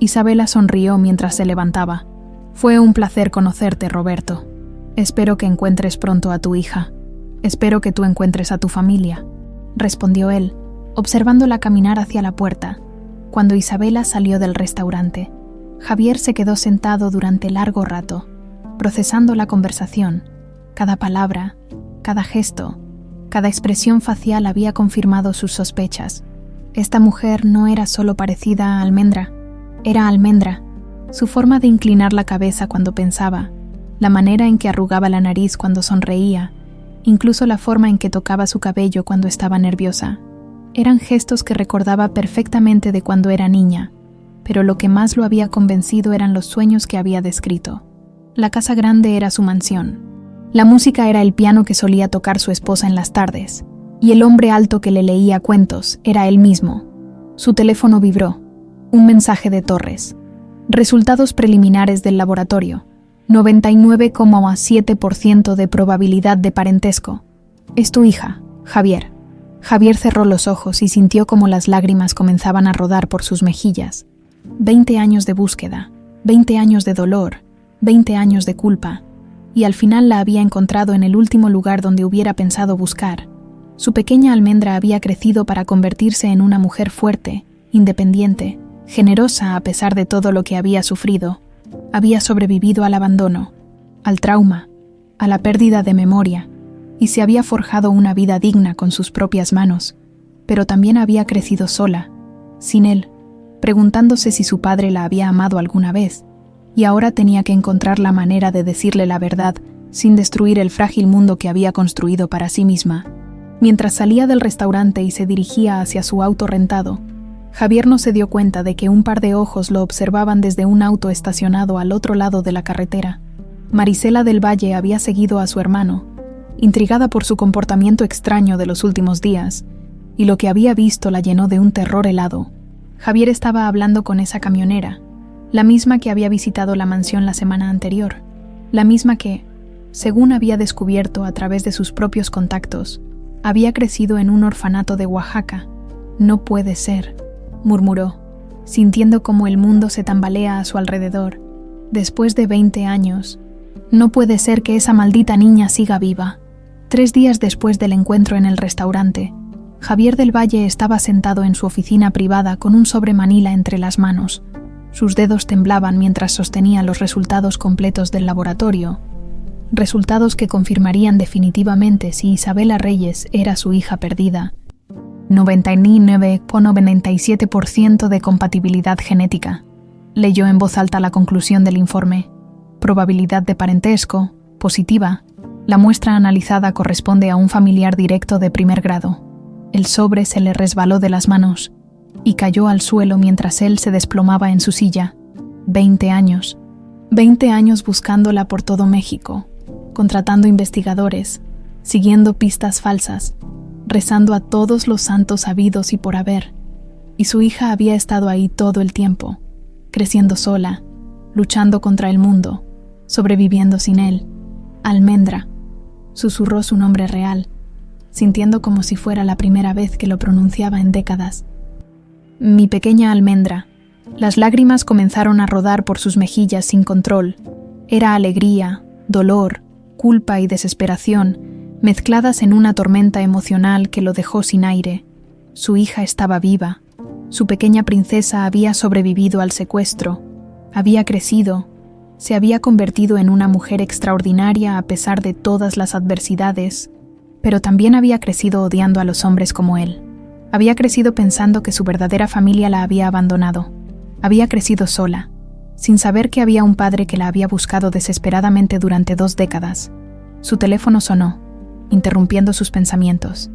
Isabela sonrió mientras se levantaba. Fue un placer conocerte, Roberto. Espero que encuentres pronto a tu hija. Espero que tú encuentres a tu familia, respondió él, observándola caminar hacia la puerta. Cuando Isabela salió del restaurante, Javier se quedó sentado durante largo rato, procesando la conversación. Cada palabra, cada gesto, cada expresión facial había confirmado sus sospechas. Esta mujer no era solo parecida a Almendra, era Almendra. Su forma de inclinar la cabeza cuando pensaba, la manera en que arrugaba la nariz cuando sonreía, incluso la forma en que tocaba su cabello cuando estaba nerviosa. Eran gestos que recordaba perfectamente de cuando era niña, pero lo que más lo había convencido eran los sueños que había descrito. La casa grande era su mansión. La música era el piano que solía tocar su esposa en las tardes, y el hombre alto que le leía cuentos era él mismo. Su teléfono vibró. Un mensaje de Torres. Resultados preliminares del laboratorio. 99,7% de probabilidad de parentesco. Es tu hija, Javier. Javier cerró los ojos y sintió como las lágrimas comenzaban a rodar por sus mejillas. 20 años de búsqueda, 20 años de dolor, 20 años de culpa, y al final la había encontrado en el último lugar donde hubiera pensado buscar. Su pequeña Almendra había crecido para convertirse en una mujer fuerte, independiente, generosa a pesar de todo lo que había sufrido. Había sobrevivido al abandono, al trauma, a la pérdida de memoria, y se había forjado una vida digna con sus propias manos, pero también había crecido sola, sin él, preguntándose si su padre la había amado alguna vez, y ahora tenía que encontrar la manera de decirle la verdad sin destruir el frágil mundo que había construido para sí misma. Mientras salía del restaurante y se dirigía hacia su auto rentado, Javier no se dio cuenta de que un par de ojos lo observaban desde un auto estacionado al otro lado de la carretera. Marisela del Valle había seguido a su hermano, intrigada por su comportamiento extraño de los últimos días, y lo que había visto la llenó de un terror helado. Javier estaba hablando con esa camionera, la misma que había visitado la mansión la semana anterior, la misma que, según había descubierto a través de sus propios contactos, Había crecido en un orfanato de Oaxaca. No puede ser, murmuró, sintiendo cómo el mundo se tambalea a su alrededor. Después de 20 años, no puede ser que esa maldita niña siga viva. 3 días después del encuentro en el restaurante, Javier del Valle estaba sentado en su oficina privada con un sobre manila entre las manos. Sus dedos temblaban mientras sostenía los resultados completos del laboratorio, resultados que confirmarían definitivamente si Isabela Reyes era su hija perdida. 99,97% de compatibilidad genética. Leyó en voz alta la conclusión del informe. Probabilidad de parentesco, positiva. La muestra analizada corresponde a un familiar directo de primer grado. El sobre se le resbaló de las manos y cayó al suelo mientras él se desplomaba en su silla. 20 años. 20 años buscándola por todo México, contratando investigadores, siguiendo pistas falsas, rezando a todos los santos habidos y por haber. Y su hija había estado ahí todo el tiempo, creciendo sola, luchando contra el mundo, sobreviviendo sin él. Almendra, susurró su nombre real, sintiendo como si fuera la primera vez que lo pronunciaba en décadas. Mi pequeña Almendra. Las lágrimas comenzaron a rodar por sus mejillas sin control. Era alegría, dolor, culpa y desesperación, mezcladas en una tormenta emocional que lo dejó sin aire. Su hija estaba viva. Su pequeña princesa había sobrevivido al secuestro. Había crecido. Se había convertido en una mujer extraordinaria a pesar de todas las adversidades, pero también había crecido odiando a los hombres como él. Había crecido pensando que su verdadera familia la había abandonado. Había crecido sola, sin saber que había un padre que la había buscado desesperadamente durante 2 décadas. Su teléfono sonó, interrumpiendo sus pensamientos.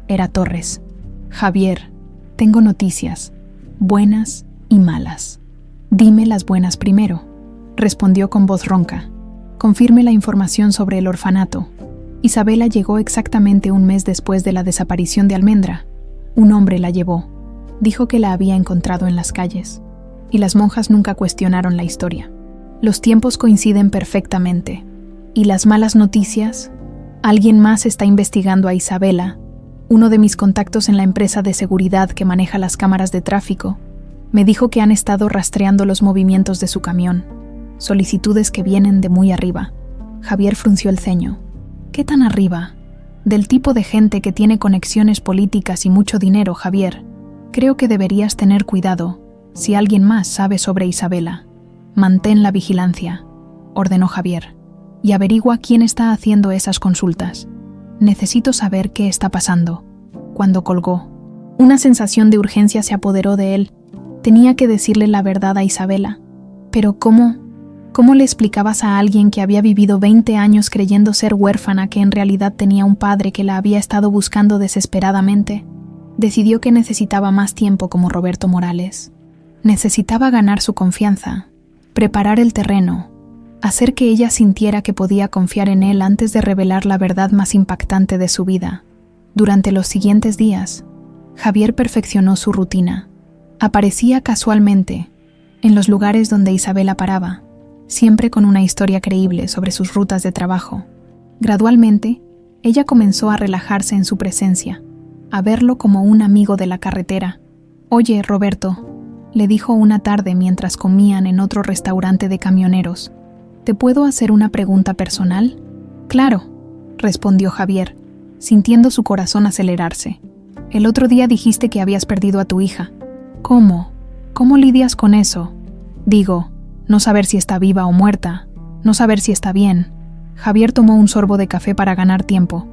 Era Torres. Javier, tengo noticias, buenas y malas. Dime las buenas primero, respondió con voz ronca. Confirme la información sobre el orfanato. Isabela llegó exactamente 1 mes después de la desaparición de Almendra. Un hombre la llevó. Dijo que la había encontrado en las calles. Y las monjas nunca cuestionaron la historia. Los tiempos coinciden perfectamente. ¿Y las malas noticias? Alguien más está investigando a Isabela. Uno de mis contactos en la empresa de seguridad que maneja las cámaras de tráfico me dijo que han estado rastreando los movimientos de su camión. Solicitudes que vienen de muy arriba. Javier frunció el ceño. ¿Qué tan arriba? Del tipo de gente que tiene conexiones políticas y mucho dinero, Javier. Creo que deberías tener cuidado si alguien más sabe sobre Isabela. Mantén la vigilancia, ordenó Javier, y averigua quién está haciendo esas consultas. Necesito saber qué está pasando. Cuando colgó, una sensación de urgencia se apoderó de él. Tenía que decirle la verdad a Isabela. Pero ¿cómo? ¿Cómo le explicabas a alguien que había vivido 20 años creyendo ser huérfana que en realidad tenía un padre que la había estado buscando desesperadamente? Decidió que necesitaba más tiempo como Roberto Morales. Necesitaba ganar su confianza, preparar el terreno, hacer que ella sintiera que podía confiar en él antes de revelar la verdad más impactante de su vida. Durante los siguientes días, Javier perfeccionó su rutina. Aparecía casualmente en los lugares donde Isabela paraba, siempre con una historia creíble sobre sus rutas de trabajo. Gradualmente, ella comenzó a relajarse en su presencia, a verlo como un amigo de la carretera. «Oye, Roberto», le dijo una tarde mientras comían en otro restaurante de camioneros, «¿te puedo hacer una pregunta personal?» «Claro», respondió Javier, sintiendo su corazón acelerarse. «El otro día dijiste que habías perdido a tu hija. ¿Cómo? ¿Cómo lidias con eso? Digo, no saber si está viva o muerta, no saber si está bien». Javier tomó un sorbo de café para ganar tiempo.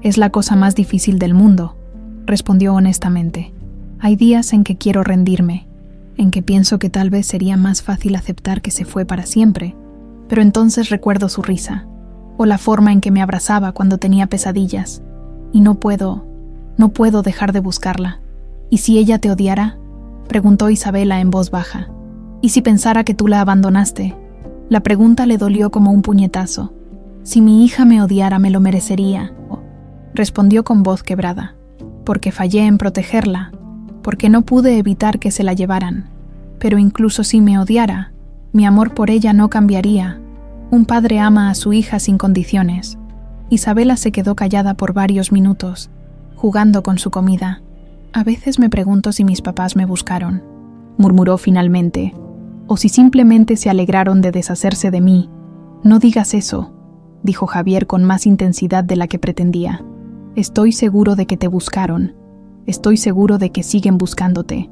«Es la cosa más difícil del mundo», respondió honestamente. «Hay días en que quiero rendirme, en que pienso que tal vez sería más fácil aceptar que se fue para siempre, pero entonces recuerdo su risa, o la forma en que me abrazaba cuando tenía pesadillas, y no puedo dejar de buscarla. ¿Y si ella te odiara?», preguntó Isabela en voz baja. «¿Y si pensara que tú la abandonaste?». La pregunta le dolió como un puñetazo. «Si mi hija me odiara, me lo merecería», respondió con voz quebrada. «Porque fallé en protegerla, porque no pude evitar que se la llevaran. Pero incluso si me odiara, mi amor por ella no cambiaría. Un padre ama a su hija sin condiciones». Isabela se quedó callada por varios minutos. jugando con su comida. A veces me pregunto si mis papás me buscaron, murmuró finalmente, o si simplemente se alegraron de deshacerse de mí. No digas eso, dijo Javier con más intensidad de la que pretendía. Estoy seguro de que te buscaron. Estoy seguro de que siguen buscándote.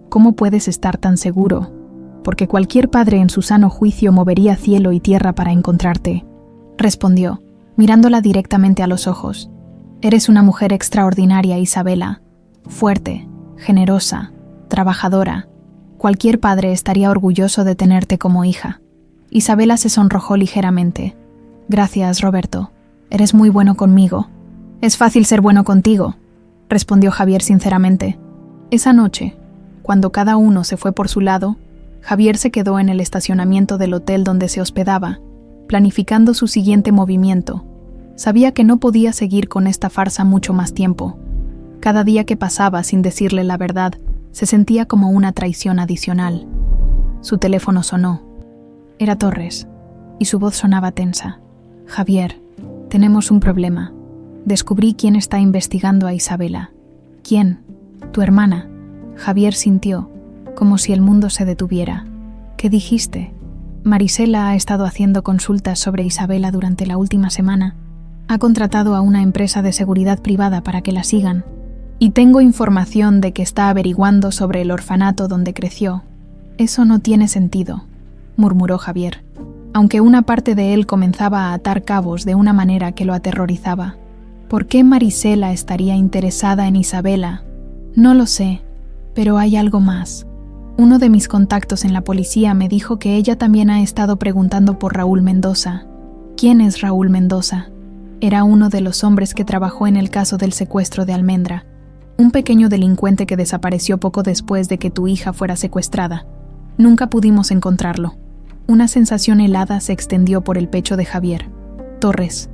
¿Cómo puedes estar tan seguro? Porque cualquier padre en su sano juicio movería cielo y tierra para encontrarte, respondió, mirándola directamente a los ojos. Eres una mujer extraordinaria, Isabela. Fuerte, generosa, trabajadora. Cualquier padre estaría orgulloso de tenerte como hija. Isabela se sonrojó ligeramente. Gracias, Roberto. Eres muy bueno conmigo. Es fácil ser bueno contigo, respondió Javier sinceramente. Esa noche, cuando cada uno se fue por su lado, Javier se quedó en el estacionamiento del hotel donde se hospedaba, planificando su siguiente movimiento. Sabía que no podía seguir con esta farsa mucho más tiempo. Cada día que pasaba sin decirle la verdad, se sentía como una traición adicional. Su teléfono sonó. Era Torres, y su voz sonaba tensa. Javier, tenemos un problema. Descubrí quién está investigando a Isabela. ¿Quién? Tu hermana. Javier sintió, como si el mundo se detuviera. ¿Qué dijiste? Marisela ha estado haciendo consultas sobre Isabela durante la última semana. Ha contratado a una empresa de seguridad privada para que la sigan. Y tengo información de que está averiguando sobre el orfanato donde creció. Eso no tiene sentido, murmuró Javier, aunque una parte de él comenzaba a atar cabos de una manera que lo aterrorizaba. ¿Por qué Marisela estaría interesada en Isabela? No lo sé, pero hay algo más. Uno de mis contactos en la policía me dijo que ella también ha estado preguntando por Raúl Mendoza. ¿Quién es Raúl Mendoza? Era uno de los hombres que trabajó en el caso del secuestro de Almendra, un pequeño delincuente que desapareció poco después de que tu hija fuera secuestrada. Nunca pudimos encontrarlo. Una sensación helada se extendió por el pecho de Javier. Torres,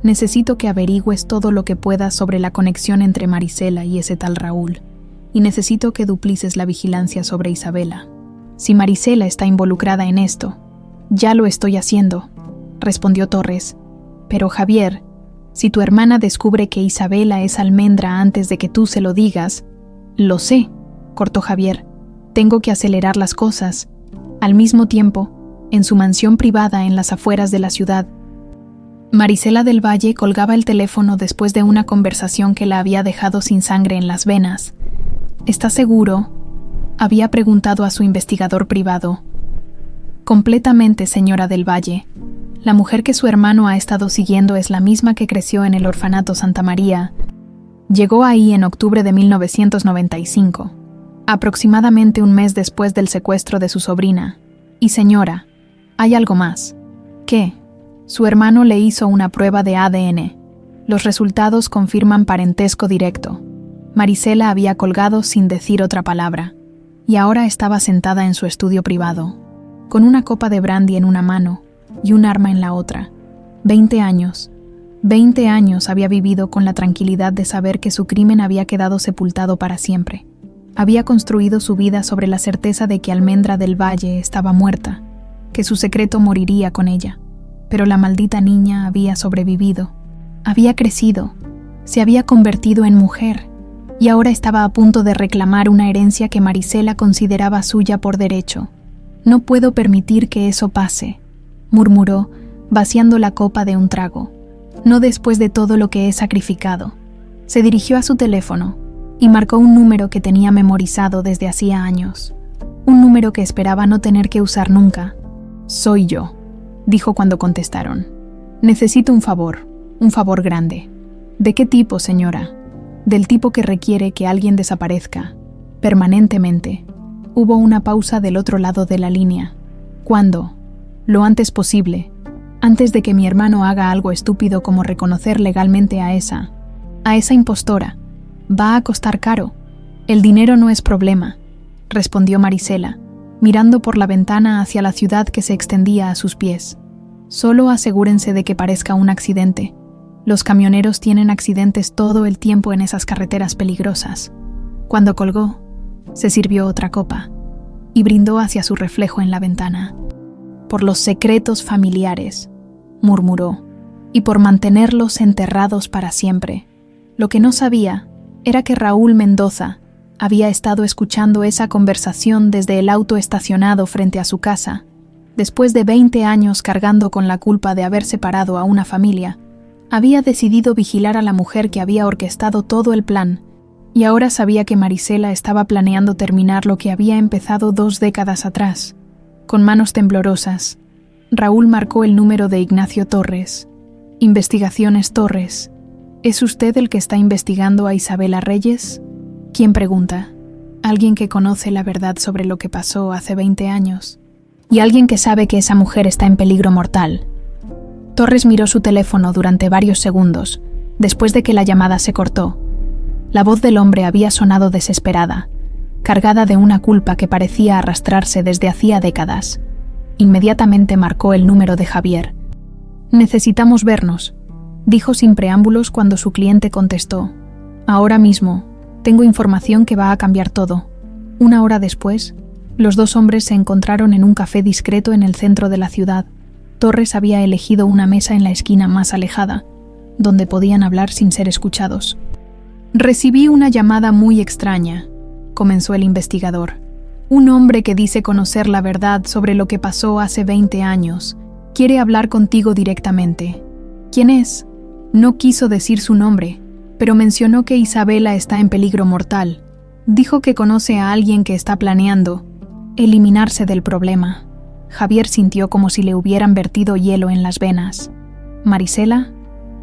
necesito que averigües todo lo que puedas sobre la conexión entre Marisela y ese tal Raúl, y necesito que duplices la vigilancia sobre Isabela. Si Marisela está involucrada en esto, ya lo estoy haciendo, respondió Torres. Pero Javier, si tu hermana descubre que Isabela es Almendra antes de que tú se lo digas... Lo sé, cortó Javier. Tengo que acelerar las cosas. Al mismo tiempo, en su mansión privada en las afueras de la ciudad, Marisela del Valle colgaba el teléfono después de una conversación que la había dejado sin sangre en las venas. ¿Estás seguro?, había preguntado a su investigador privado. Completamente, señora del Valle. La mujer que su hermano ha estado siguiendo es la misma que creció en el orfanato Santa María. Llegó ahí en octubre de 1995, aproximadamente un mes después del secuestro de su sobrina. Y señora, hay algo más. ¿Qué? Su hermano le hizo una prueba de ADN. Los resultados confirman parentesco directo. Marisela había colgado sin decir otra palabra, y ahora estaba sentada en su estudio privado, con una copa de brandy en una mano y un arma en la otra. 20 años había vivido con la tranquilidad de saber que su crimen había quedado sepultado para siempre. Había construido su vida sobre la certeza de que Almendra del Valle estaba muerta, que su secreto moriría con ella. Pero la maldita niña había sobrevivido, había crecido, se había convertido en mujer, y ahora estaba a punto de reclamar una herencia que Marisela consideraba suya por derecho. No puedo permitir que eso pase, murmuró, vaciando la copa de un trago. No después de todo lo que he sacrificado. Se dirigió a su teléfono y marcó un número que tenía memorizado desde hacía años. Un número que esperaba no tener que usar nunca. Soy yo, dijo cuando contestaron. Necesito un favor grande. ¿De qué tipo, señora? Del tipo que requiere que alguien desaparezca, permanentemente. Hubo una pausa del otro lado de la línea. ¿Cuándo? Lo antes posible, antes de que mi hermano haga algo estúpido como reconocer legalmente a esa impostora. Va a costar caro. El dinero no es problema, respondió Marisela, mirando por la ventana hacia la ciudad que se extendía a sus pies. Solo asegúrense de que parezca un accidente. Los camioneros tienen accidentes todo el tiempo en esas carreteras peligrosas. Cuando colgó, se sirvió otra copa y brindó hacia su reflejo en la ventana. Por los secretos familiares, murmuró, y por mantenerlos enterrados para siempre. Lo que no sabía era que Raúl Mendoza había estado escuchando esa conversación desde el auto estacionado frente a su casa, después de 20 años cargando con la culpa de haber separado a una familia. Había decidido vigilar a la mujer que había orquestado todo el plan, y ahora sabía que Marisela estaba planeando terminar lo que había empezado 2 décadas atrás. Con manos temblorosas, Raúl marcó el número de Ignacio Torres. Investigaciones Torres. ¿Es usted el que está investigando a Isabela Reyes? ¿Quién pregunta? Alguien que conoce la verdad sobre lo que pasó hace 20 años. Y alguien que sabe que esa mujer está en peligro mortal. Torres miró su teléfono durante varios segundos, después de que la llamada se cortó. La voz del hombre había sonado desesperada, cargada de una culpa que parecía arrastrarse desde hacía décadas. Inmediatamente marcó el número de Javier. «Necesitamos vernos», dijo sin preámbulos cuando su cliente contestó. «Ahora mismo. Tengo información que va a cambiar todo». 1 hora después, los 2 hombres se encontraron en un café discreto en el centro de la ciudad. Torres había elegido una mesa en la esquina más alejada, donde podían hablar sin ser escuchados. «Recibí una llamada muy extraña», comenzó el investigador. «Un hombre que dice conocer la verdad sobre lo que pasó hace 20 años. Quiere hablar contigo directamente». «¿Quién es?» No quiso decir su nombre, pero mencionó que Isabela está en peligro mortal. Dijo que conoce a alguien que está planeando eliminarse del problema. Javier sintió como si le hubieran vertido hielo en las venas. ¿Marisela?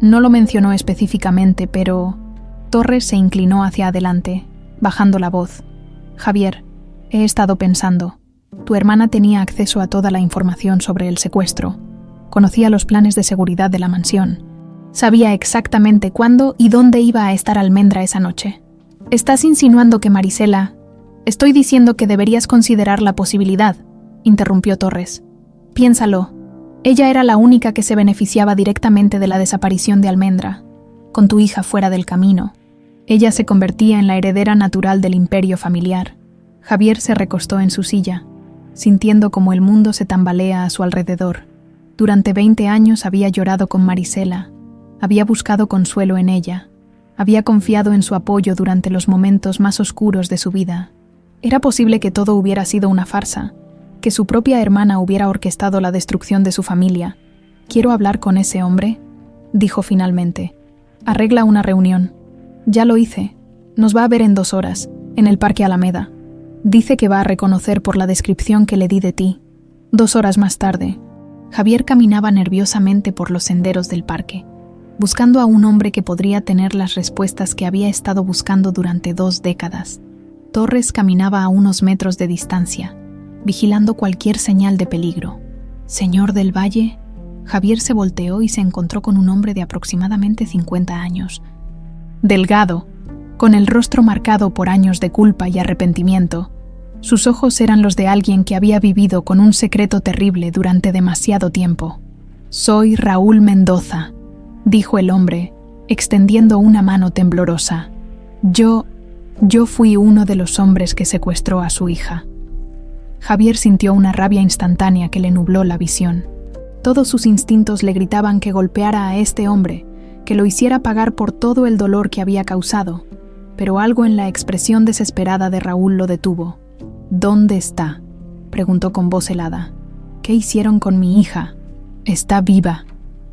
No lo mencionó específicamente, pero... Torres se inclinó hacia adelante, bajando la voz. «Javier, he estado pensando. Tu hermana tenía acceso a toda la información sobre el secuestro. Conocía los planes de seguridad de la mansión. Sabía exactamente cuándo y dónde iba a estar Almendra esa noche. Estás insinuando que Marisela... Estoy diciendo que deberías considerar la posibilidad», interrumpió Torres. «Piénsalo. Ella era la única que se beneficiaba directamente de la desaparición de Almendra. Con tu hija fuera del camino, ella se convertía en la heredera natural del imperio familiar». Javier se recostó en su silla, sintiendo como el mundo se tambalea a su alrededor. Durante 20 años había llorado con Marisela, había buscado consuelo en ella, había confiado en su apoyo durante los momentos más oscuros de su vida. Era posible que todo hubiera sido una farsa, que su propia hermana hubiera orquestado la destrucción de su familia. «Quiero hablar con ese hombre», dijo finalmente. «Arregla una reunión». «Ya lo hice. Nos va a ver en 2 horas, en el Parque Alameda. Dice que va a reconocer por la descripción que le di de ti». 2 horas más tarde, Javier caminaba nerviosamente por los senderos del parque, buscando a un hombre que podría tener las respuestas que había estado buscando durante 2 décadas. Torres caminaba a unos metros de distancia, vigilando cualquier señal de peligro. «Señor del Valle». Javier se volteó y se encontró con un hombre de aproximadamente 50 años. Delgado, con el rostro marcado por años de culpa y arrepentimiento. Sus ojos eran los de alguien que había vivido con un secreto terrible durante demasiado tiempo. «Soy Raúl Mendoza», dijo el hombre, extendiendo una mano temblorosa. Yo fui uno de los hombres que secuestró a su hija». Javier sintió una rabia instantánea que le nubló la visión. Todos sus instintos le gritaban que golpeara a este hombre, que lo hiciera pagar por todo el dolor que había causado, pero algo en la expresión desesperada de Raúl lo detuvo. «¿Dónde está?», preguntó con voz helada. «¿Qué hicieron con mi hija?». «Está viva»,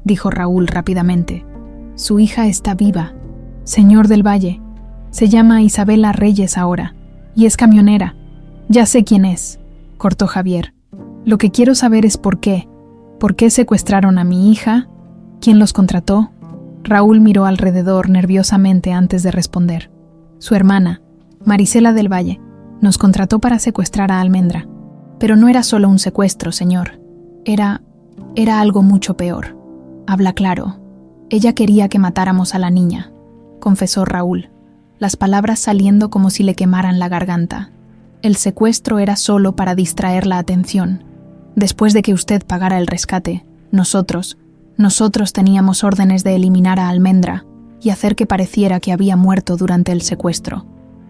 dijo Raúl rápidamente. «Su hija está viva. Señor del Valle, se llama Isabela Reyes ahora, y es camionera. Ya sé quién es», cortó Javier. «Lo que quiero saber es por qué. ¿Por qué secuestraron a mi hija? ¿Quién los contrató?». Raúl miró alrededor nerviosamente antes de responder. «Su hermana, Marisela del Valle, nos contrató para secuestrar a Almendra. Pero no era solo un secuestro, señor. Era algo mucho peor. Habla claro. Ella quería que matáramos a la niña», confesó Raúl, las palabras saliendo como si le quemaran la garganta. «El secuestro era solo para distraer la atención. Después de que usted pagara el rescate, nosotros teníamos órdenes de eliminar a Almendra y hacer que pareciera que había muerto durante el secuestro».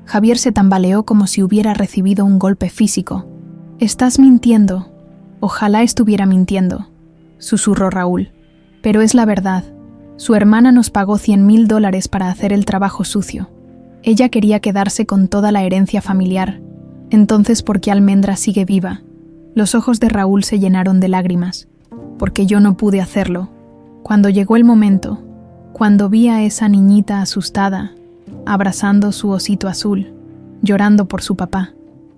Javier se tambaleó como si hubiera recibido un golpe físico. «Estás mintiendo». «Ojalá estuviera mintiendo», susurró Raúl. «Pero es la verdad. Su hermana nos pagó $100,000 para hacer el trabajo sucio. Ella quería quedarse con toda la herencia familiar. Entonces, ¿por qué Almendra sigue viva? Los ojos de Raúl se llenaron de lágrimas. Porque yo no pude hacerlo. Cuando llegó el momento, cuando vi a esa niñita asustada, abrazando su osito azul, llorando por su papá,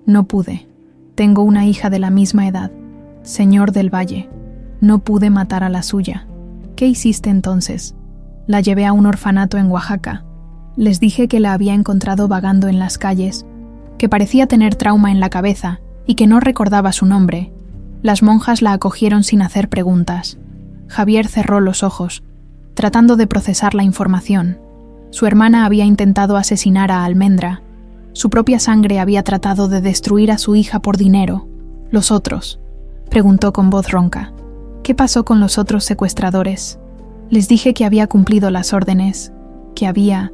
no pude. Tengo una hija de la misma edad, señor del Valle. No pude matar a la suya. ¿Qué hiciste entonces? La llevé a un orfanato en Oaxaca. Les dije que la había encontrado vagando en las calles, que parecía tener trauma en la cabeza y que no recordaba su nombre. Las monjas la acogieron sin hacer preguntas. Javier cerró los ojos, tratando de procesar la información. Su hermana había intentado asesinar a Almendra. Su propia sangre había tratado de destruir a su hija por dinero. ¿Los otros?, preguntó con voz ronca. ¿Qué pasó con los otros secuestradores? Les dije que había cumplido las órdenes, que había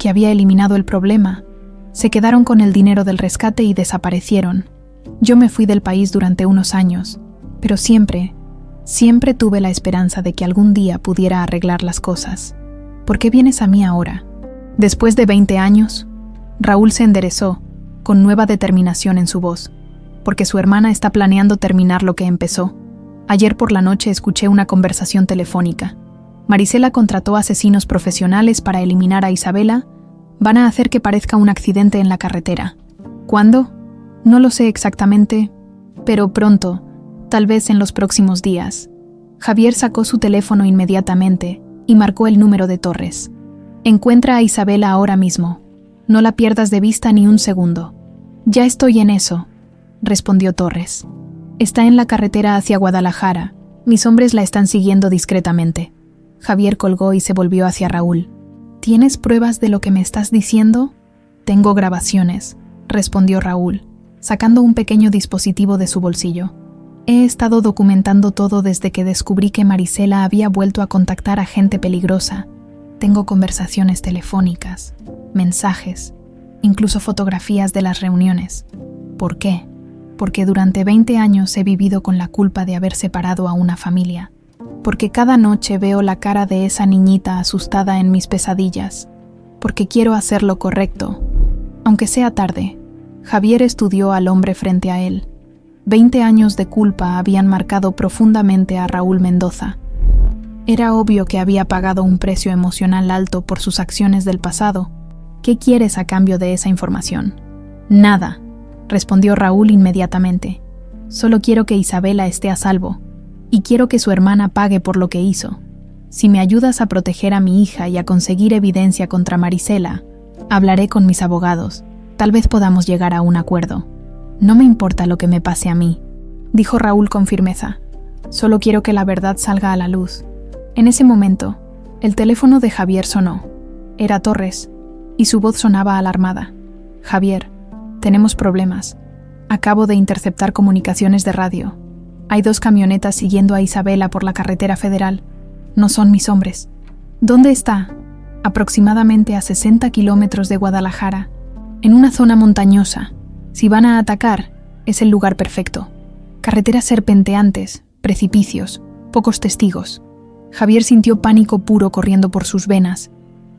eliminado el problema. Se quedaron con el dinero del rescate y desaparecieron. Yo me fui del país durante unos años, pero siempre tuve la esperanza de que algún día pudiera arreglar las cosas. ¿Por qué vienes a mí ahora? Después de 20 años, Raúl se enderezó, con nueva determinación en su voz, porque su hermana está planeando terminar lo que empezó. Ayer por la noche escuché una conversación telefónica. Marisela contrató asesinos profesionales para eliminar a Isabela. Van a hacer que parezca un accidente en la carretera. ¿Cuándo? No lo sé exactamente, pero pronto, tal vez en los próximos días. Javier sacó su teléfono inmediatamente y marcó el número de Torres. Encuentra a Isabela ahora mismo. No la pierdas de vista ni un segundo. Ya estoy en eso, respondió Torres. Está en la carretera hacia Guadalajara. Mis hombres la están siguiendo discretamente. Javier colgó y se volvió hacia Raúl. ¿Tienes pruebas de lo que me estás diciendo? Tengo grabaciones, respondió Raúl, sacando un pequeño dispositivo de su bolsillo. He estado documentando todo desde que descubrí que Marisela había vuelto a contactar a gente peligrosa. Tengo conversaciones telefónicas, mensajes, incluso fotografías de las reuniones. ¿Por qué? Porque durante 20 años he vivido con la culpa de haber separado a una familia. Porque cada noche veo la cara de esa niñita asustada en mis pesadillas. Porque quiero hacer lo correcto, aunque sea tarde. Javier estudió al hombre frente a él. 20 años de culpa habían marcado profundamente a Raúl Mendoza. Era obvio que había pagado un precio emocional alto por sus acciones del pasado. ¿Qué quieres a cambio de esa información? Nada, respondió Raúl inmediatamente. Solo quiero que Isabela esté a salvo, y quiero que su hermana pague por lo que hizo. Si me ayudas a proteger a mi hija y a conseguir evidencia contra Marisela, hablaré con mis abogados. Tal vez podamos llegar a un acuerdo. No me importa lo que me pase a mí, dijo Raúl con firmeza. Solo quiero que la verdad salga a la luz. En ese momento, el teléfono de Javier sonó. Era Torres, y su voz sonaba alarmada. Javier, tenemos problemas. Acabo de interceptar comunicaciones de radio. Hay 2 camionetas siguiendo a Isabela por la carretera federal. No son mis hombres. ¿Dónde está? Aproximadamente a 60 kilómetros de Guadalajara, en una zona montañosa. Si van a atacar, es el lugar perfecto. Carreteras serpenteantes, precipicios, pocos testigos. Javier sintió pánico puro corriendo por sus venas.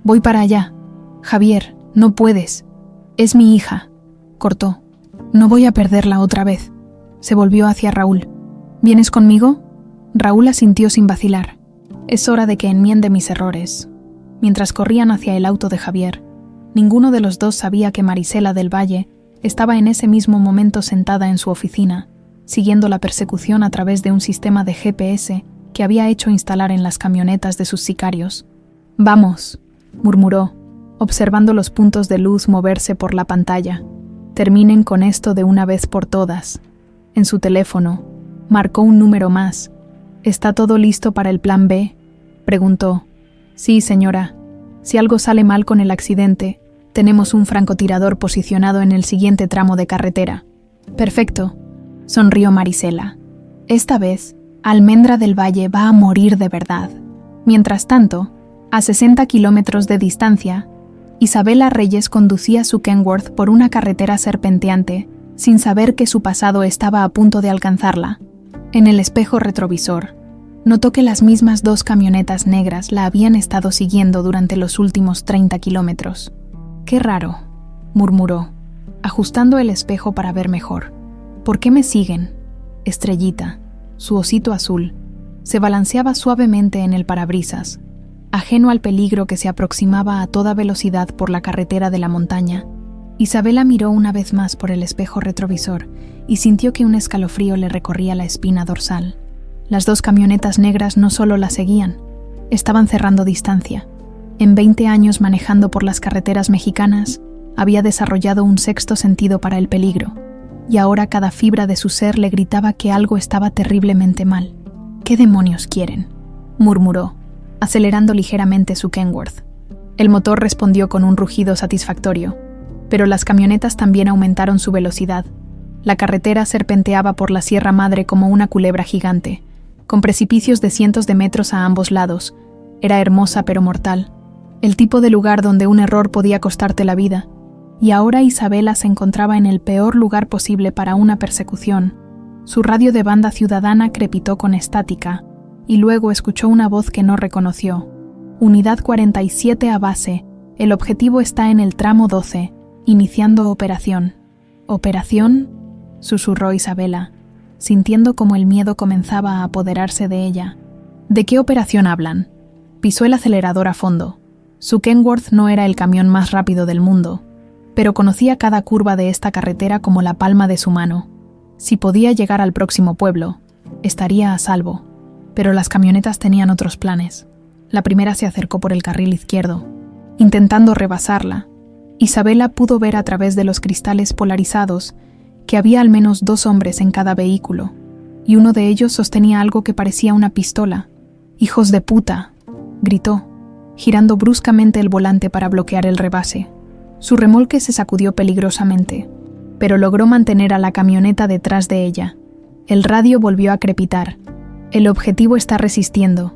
Voy para allá. Javier, no puedes. Es mi hija. Cortó. No voy a perderla otra vez. Se volvió hacia Raúl. ¿Vienes conmigo? Raúl asintió sin vacilar. Es hora de que enmiende mis errores. Mientras corrían hacia el auto de Javier, ninguno de los dos sabía que Marisela del Valle estaba en ese mismo momento sentada en su oficina, siguiendo la persecución a través de un sistema de GPS que había hecho instalar en las camionetas de sus sicarios. «Vamos», murmuró, observando los puntos de luz moverse por la pantalla. «Terminen con esto de una vez por todas». En su teléfono, marcó un número más. «¿Está todo listo para el plan B?», preguntó. «Sí, señora. Si algo sale mal con el accidente, tenemos un francotirador posicionado en el siguiente tramo de carretera». «Perfecto», sonrió Marisela. «Esta vez, Almendra del Valle va a morir de verdad». Mientras tanto, a 60 kilómetros de distancia, Isabela Reyes conducía su Kenworth por una carretera serpenteante, sin saber que su pasado estaba a punto de alcanzarla. En el espejo retrovisor, notó que las mismas 2 camionetas negras la habían estado siguiendo durante los últimos 30 kilómetros. «Qué raro», murmuró, ajustando el espejo para ver mejor. «¿Por qué me siguen?» Estrellita, su osito azul, se balanceaba suavemente en el parabrisas, ajeno al peligro que se aproximaba a toda velocidad por la carretera de la montaña. Isabela miró una vez más por el espejo retrovisor y sintió que un escalofrío le recorría la espina dorsal. Las dos camionetas negras no solo la seguían, estaban cerrando distancia. En 20 años manejando por las carreteras mexicanas, había desarrollado un sexto sentido para el peligro, y ahora cada fibra de su ser le gritaba que algo estaba terriblemente mal. «¿Qué demonios quieren?», murmuró, acelerando ligeramente su Kenworth. El motor respondió con un rugido satisfactorio, pero las camionetas también aumentaron su velocidad. La carretera serpenteaba por la Sierra Madre como una culebra gigante, con precipicios de cientos de metros a ambos lados. Era hermosa pero mortal, el tipo de lugar donde un error podía costarte la vida. Y ahora Isabela se encontraba en el peor lugar posible para una persecución. Su radio de banda ciudadana crepitó con estática, y luego escuchó una voz que no reconoció. «Unidad 47 a base, el objetivo está en el tramo 12, iniciando operación». «¿Operación?», susurró Isabela, sintiendo como el miedo comenzaba a apoderarse de ella. «¿De qué operación hablan?». Pisó el acelerador a fondo. Su Kenworth no era el camión más rápido del mundo, pero conocía cada curva de esta carretera como la palma de su mano. Si podía llegar al próximo pueblo, estaría a salvo. Pero las camionetas tenían otros planes. La primera se acercó por el carril izquierdo, intentando rebasarla. Isabela pudo ver a través de los cristales polarizados que había al menos 2 hombres en cada vehículo, y uno de ellos sostenía algo que parecía una pistola. «¡Hijos de puta!», gritó, girando bruscamente el volante para bloquear el rebase. Su remolque se sacudió peligrosamente, pero logró mantener a la camioneta detrás de ella. El radio volvió a crepitar. «El objetivo está resistiendo.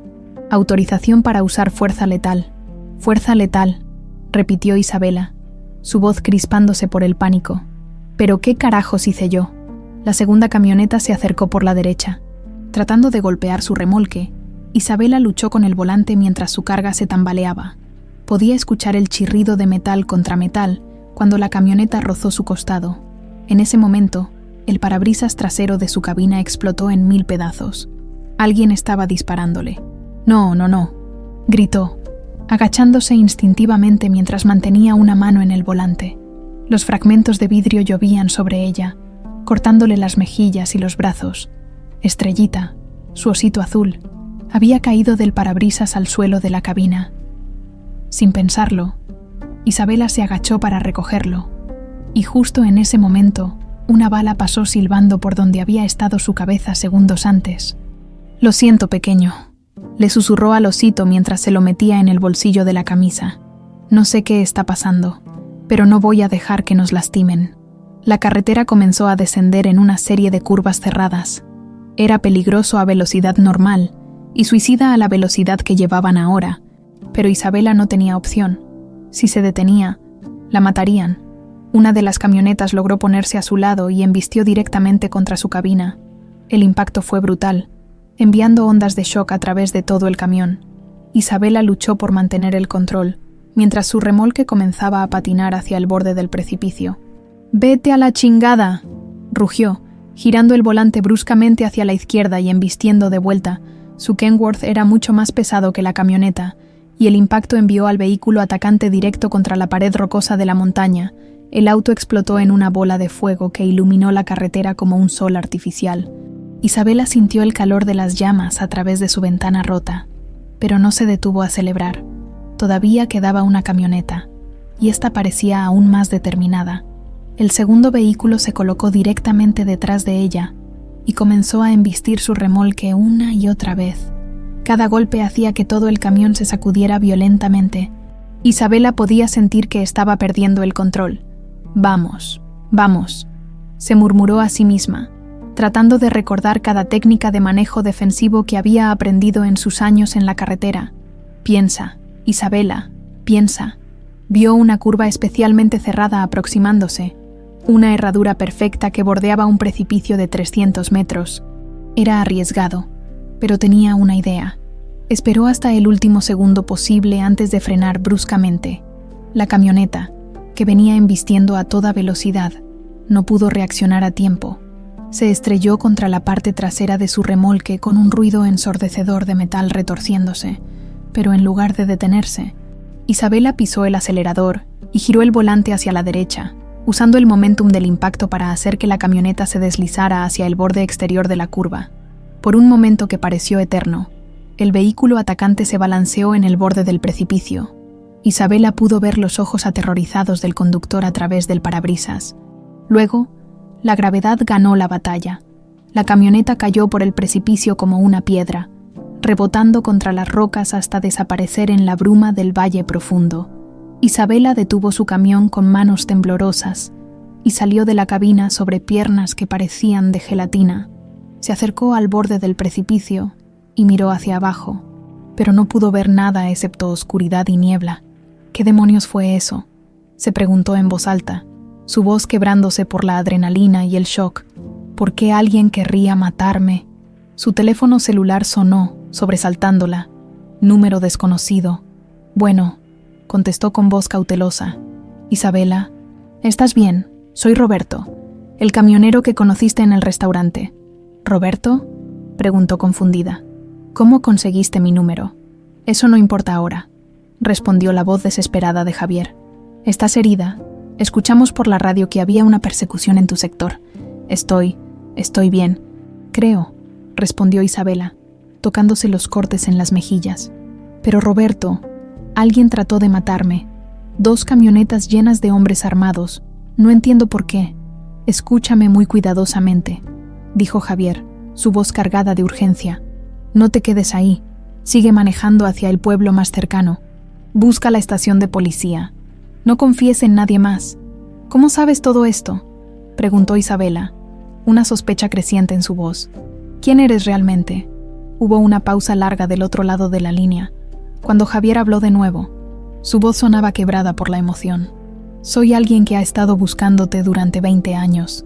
Autorización para usar fuerza letal». «Fuerza letal», repitió Isabela, su voz crispándose por el pánico. «¿Pero qué carajos hice yo?». La segunda camioneta se acercó por la derecha. Tratando de golpear su remolque, Isabela luchó con el volante mientras su carga se tambaleaba. Podía escuchar el chirrido de metal contra metal cuando la camioneta rozó su costado. En ese momento, el parabrisas trasero de su cabina explotó en 1000 pedazos. Alguien estaba disparándole. «No», gritó, agachándose instintivamente mientras mantenía una mano en el volante. Los fragmentos de vidrio llovían sobre ella, cortándole las mejillas y los brazos. Estrellita, su osito azul, había caído del parabrisas al suelo de la cabina. Sin pensarlo, Isabela se agachó para recogerlo, y justo en ese momento, una bala pasó silbando por donde había estado su cabeza segundos antes. «Lo siento, pequeño», le susurró al osito mientras se lo metía en el bolsillo de la camisa. «No sé qué está pasando, pero no voy a dejar que nos lastimen». La carretera comenzó a descender en una serie de curvas cerradas. Era peligroso a velocidad normal y suicida a la velocidad que llevaban ahora, pero Isabela no tenía opción. Si se detenía, la matarían. Una de las camionetas logró ponerse a su lado y embistió directamente contra su cabina. El impacto fue brutal, enviando ondas de shock a través de todo el camión. Isabela luchó por mantener el control, mientras su remolque comenzaba a patinar hacia el borde del precipicio. «¡Vete a la chingada!», rugió, girando el volante bruscamente hacia la izquierda y embistiendo de vuelta. Su Kenworth era mucho más pesado que la camioneta, y el impacto envió al vehículo atacante directo contra la pared rocosa de la montaña. El auto explotó en una bola de fuego que iluminó la carretera como un sol artificial. Isabela sintió el calor de las llamas a través de su ventana rota, pero no se detuvo a celebrar. Todavía quedaba una camioneta, y esta parecía aún más determinada. El segundo vehículo se colocó directamente detrás de ella y comenzó a embistir su remolque una y otra vez. Cada golpe hacía que todo el camión se sacudiera violentamente. Isabela podía sentir que estaba perdiendo el control. «Vamos, vamos», se murmuró a sí misma, tratando de recordar cada técnica de manejo defensivo que había aprendido en sus años en la carretera. «Piensa, Isabela, piensa». Vio una curva especialmente cerrada aproximándose, una herradura perfecta que bordeaba un precipicio de 300 metros. Era arriesgado, pero tenía una idea. Esperó hasta el último segundo posible antes de frenar bruscamente. La camioneta, que venía embistiendo a toda velocidad, no pudo reaccionar a tiempo. Se estrelló contra la parte trasera de su remolque con un ruido ensordecedor de metal retorciéndose, pero en lugar de detenerse, Isabela pisó el acelerador y giró el volante hacia la derecha, usando el momentum del impacto para hacer que la camioneta se deslizara hacia el borde exterior de la curva. Por un momento que pareció eterno, el vehículo atacante se balanceó en el borde del precipicio. Isabela pudo ver los ojos aterrorizados del conductor a través del parabrisas. Luego, la gravedad ganó la batalla. La camioneta cayó por el precipicio como una piedra, rebotando contra las rocas hasta desaparecer en la bruma del valle profundo. Isabela detuvo su camión con manos temblorosas y salió de la cabina sobre piernas que parecían de gelatina. Se acercó al borde del precipicio y miró hacia abajo, pero no pudo ver nada excepto oscuridad y niebla. ¿Qué demonios fue eso?, se preguntó en voz alta, su voz quebrándose por la adrenalina y el shock. ¿Por qué alguien querría matarme? Su teléfono celular sonó, sobresaltándola. Número desconocido. Bueno, contestó con voz cautelosa. Isabela, ¿estás bien? Soy Roberto, el camionero que conociste en el restaurante. ¿Roberto?, preguntó confundida. ¿Cómo conseguiste mi número? Eso no importa ahora, respondió la voz desesperada de Javier. ¿Estás herida? Escuchamos por la radio que había una persecución en tu sector. Estoy bien, creo, respondió Isabela, tocándose los cortes en las mejillas. Pero Roberto, alguien trató de matarme. 2 camionetas llenas de hombres armados. No entiendo por qué. Escúchame muy cuidadosamente, dijo Javier, su voz cargada de urgencia. No te quedes ahí. Sigue manejando hacia el pueblo más cercano. Busca la estación de policía. No confíes en nadie más. ¿Cómo sabes todo esto?, preguntó Isabela, una sospecha creciente en su voz. ¿Quién eres realmente? Hubo una pausa larga del otro lado de la línea. Cuando Javier habló de nuevo, su voz sonaba quebrada por la emoción. Soy alguien que ha estado buscándote durante 20 años,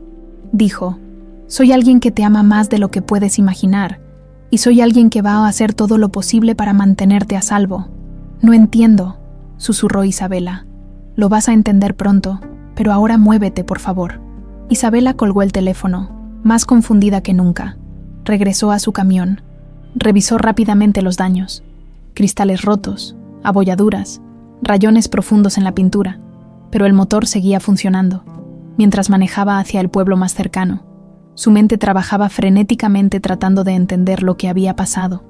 dijo. Soy alguien que te ama más de lo que puedes imaginar, y soy alguien que va a hacer todo lo posible para mantenerte a salvo. No entiendo, susurró Isabela. Lo vas a entender pronto, pero ahora muévete, por favor. Isabela colgó el teléfono, más confundida que nunca. Regresó a su camión. Revisó rápidamente los daños. Cristales rotos, abolladuras, rayones profundos en la pintura, pero el motor seguía funcionando. Mientras manejaba hacia el pueblo más cercano, su mente trabajaba frenéticamente tratando de entender lo que había pasado.